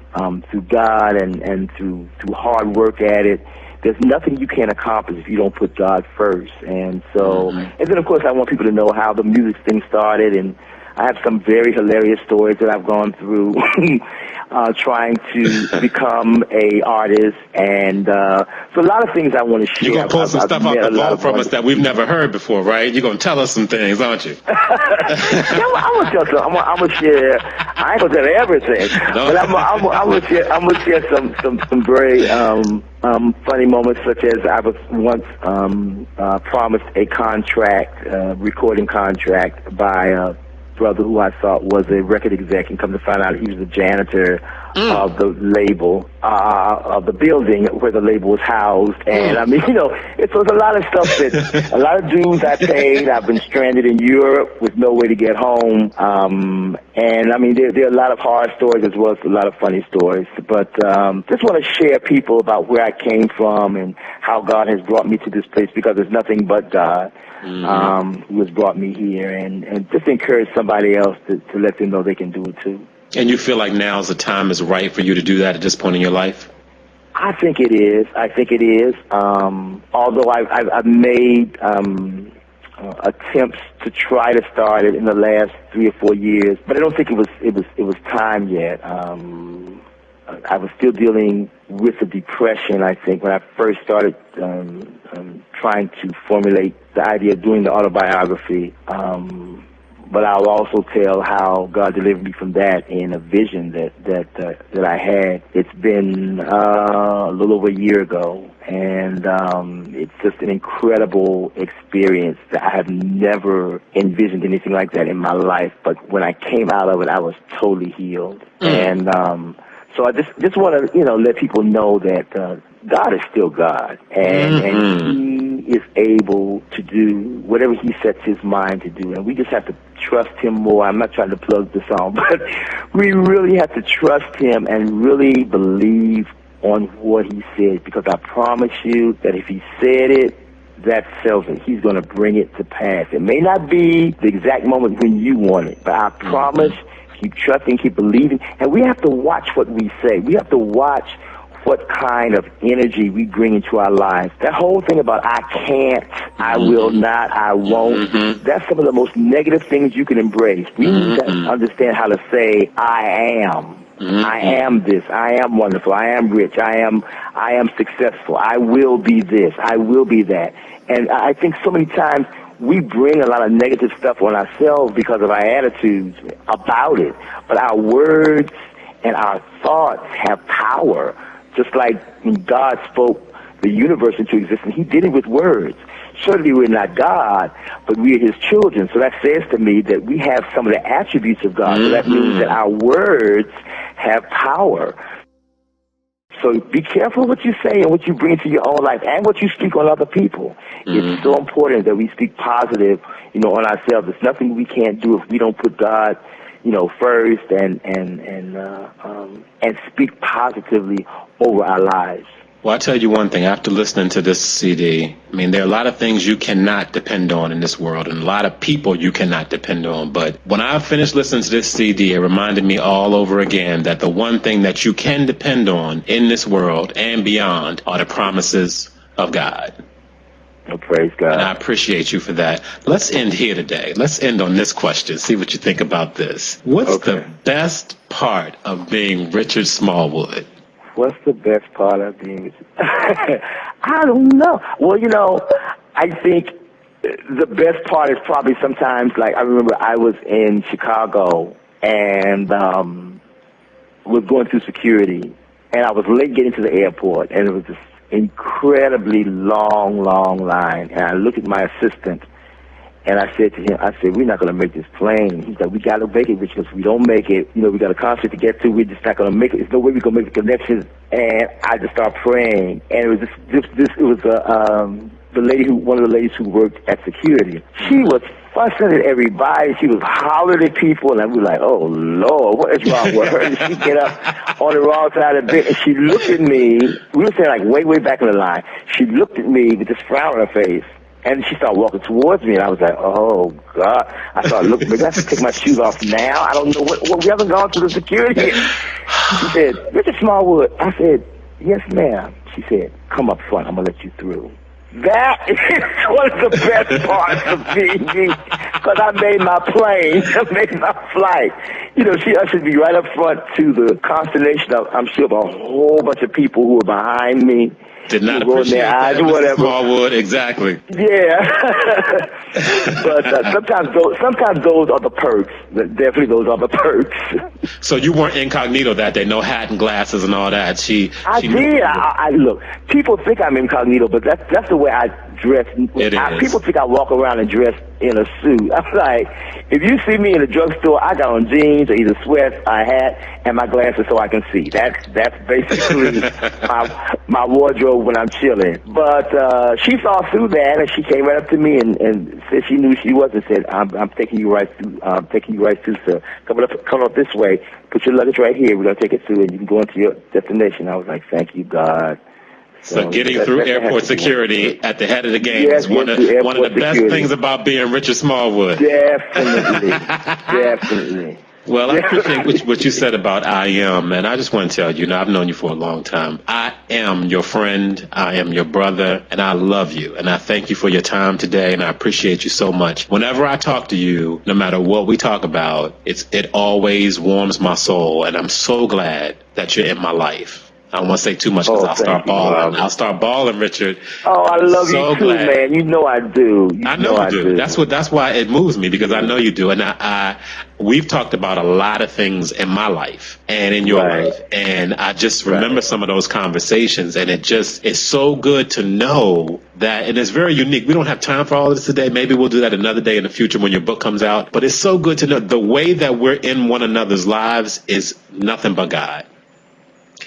through God and through hard work at it. There's nothing you can't accomplish if you don't put God first. And so, and then of course I want people to know how the music thing started, and I have some very hilarious stories that I've gone through trying to become a artist, and so a lot of things I want to share. You're going to pull some stuff out the vault from us that we've never heard before, right? You're going to tell us some things, aren't you? Yeah, I'm going to tell some. I'm going to share. I ain't going to tell everything, but I'm going to share some very funny moments, such as I was once promised a contract, recording contract by a brother who I thought was a record exec, and come to find out he was the janitor of the label, of the building where the label was housed. And I mean, it was a lot of stuff that, a lot of dues I paid. I've been stranded in Europe with no way to get home. And I mean, there are a lot of hard stories as well as a lot of funny stories. But just want to share people about where I came from and how God has brought me to this place, because there's nothing but God who has brought me here, and just encourage somebody else to let them know they can do it too. And you feel like now's the time is right for you to do that at this point in your life? I think it is. Although I've made attempts to try to start it in the last 3 or 4 years, but I don't think it was time yet. I was still dealing with the depression, I think, when I first started trying to formulate the idea of doing the autobiography. but I'll also tell how God delivered me from that in a vision that I had. It's been a little over a year ago, and it's just an incredible experience that I have never envisioned anything like that in my life. But when I came out of it, I was totally healed. And so I just want to, let people know that God is still God, and He is able to do whatever He sets His mind to do, and we just have to trust Him more. I'm not trying to plug the song, but we really have to trust Him and really believe on what He said, because I promise you that if He said it, that sells it. He's going to bring it to pass. It may not be the exact moment when you want it, but I promise, keep trusting, keep believing, and we have to watch what we say. We have to watch what kind of energy we bring into our lives. That whole thing about I can't, I will not, I won't, that's some of the most negative things you can embrace. We need to understand how to say I am. I am this. I am wonderful. I am rich. I am successful. I will be this. I will be that. And I think so many times we bring a lot of negative stuff on ourselves because of our attitudes about it. But our words and our thoughts have power. Just like when God spoke the universe into existence, He did it with words. Certainly we're not God, but we are His children. So that says to me that we have some of the attributes of God. So that means that our words have power. So be careful what you say and what you bring into your own life and what you speak on other people. It's so important that we speak positive, on ourselves. There's nothing we can't do if we don't put God, first and speak positively over our lives. Well, I'll tell you one thing. After listening to this CD, there are a lot of things you cannot depend on in this world, and a lot of people you cannot depend on. But when I finished listening to this CD, it reminded me all over again that the one thing that you can depend on in this world and beyond are the promises of God. Oh, praise God. And I appreciate you for that. Let's end here today. Let's end on this question. See what you think about this. What's the best part of being Richard Smallwood? What's the best part of being? I don't know. Well, I think the best part is probably sometimes, like, I remember I was in Chicago and was going through security, and I was late getting to the airport, and it was this incredibly long line. And I looked at my assistant, and I said to him, we're not going to make this plane. He's like, we got to make it, because if we don't make it, we got a concert to get to. We're just not going to make it. There's no way we're going to make the connections. And I just started praying. And it was it was one of the ladies who worked at security. She was fussing at everybody. She was hollering at people. And we were like, oh, Lord, what is wrong with her? And she get up on the wrong side of the bed. And she looked at me. We were saying, like, way back in the line. She looked at me with this frown on her face. And she started walking towards me, and I was like, oh, God. I started looking, maybe I have to take my shoes off now. I don't know what we haven't gone through the security yet. She said, Mr. Smallwood. I said, yes, ma'am. She said, come up front. I'm going to let you through. That is one of the best parts of being me, because I made my plane. I made my flight. She ushered me right up front to the consternation of, I'm sure, of a whole bunch of people who were behind me. Did not appreciate their eyes, that, whatever. Smallwood, exactly. Yeah. But sometimes those are the perks. Definitely those are the perks. So you weren't incognito that day, no hat and glasses and all that. I did. I look, people think I'm incognito, but that's the way I dress. People think I walk around and dress in a suit. I'm like, if you see me in a drugstore, I got on jeans or either sweats, a hat, and my glasses so I can see. That's basically my wardrobe when I'm chilling. But she saw through that, and she came right up to me and said she knew she was, and said, I'm taking you right through. Sir. Come up this way. Put your luggage right here. We're gonna take it through, and you can go into your destination. I was like, thank you, God. So getting through airport security at the head of the game is one of the best things about being Richard Smallwood. Definitely. Definitely. Well, I appreciate what you said about I am, and I just want to tell you, I've known you for a long time. I am your friend, I am your brother, and I love you. And I thank you for your time today, and I appreciate you so much. Whenever I talk to you, no matter what we talk about, it always warms my soul, and I'm so glad that you're in my life. I don't want to say too much because I'll start balling. Robert. I'll start balling, Richard. Oh, I love so you too, glad. man. You know I do. I know you do. That's why it moves me, because I know you do. And we've talked about a lot of things in my life and in your life, and I just remember some of those conversations, and it's so good to know that, and it's very unique. We don't have time for all of this today. Maybe we'll do that another day in the future when your book comes out. But it's so good to know the way that we're in one another's lives is nothing but God.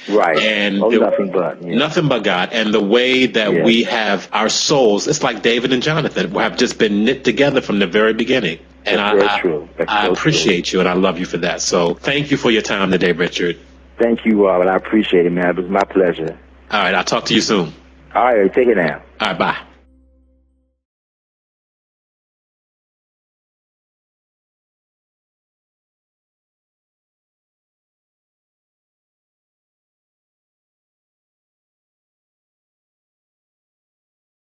Right. And nothing but. Yeah. Nothing but God. And the way that we have our souls, it's like David and Jonathan, who have just been knit together from the very beginning. And I appreciate you, and I love you for that. So thank you for your time today, Richard. Thank you, Robert. I appreciate it, man. It was my pleasure. All right. I'll talk to you soon. All right. Take it now. All right. Bye.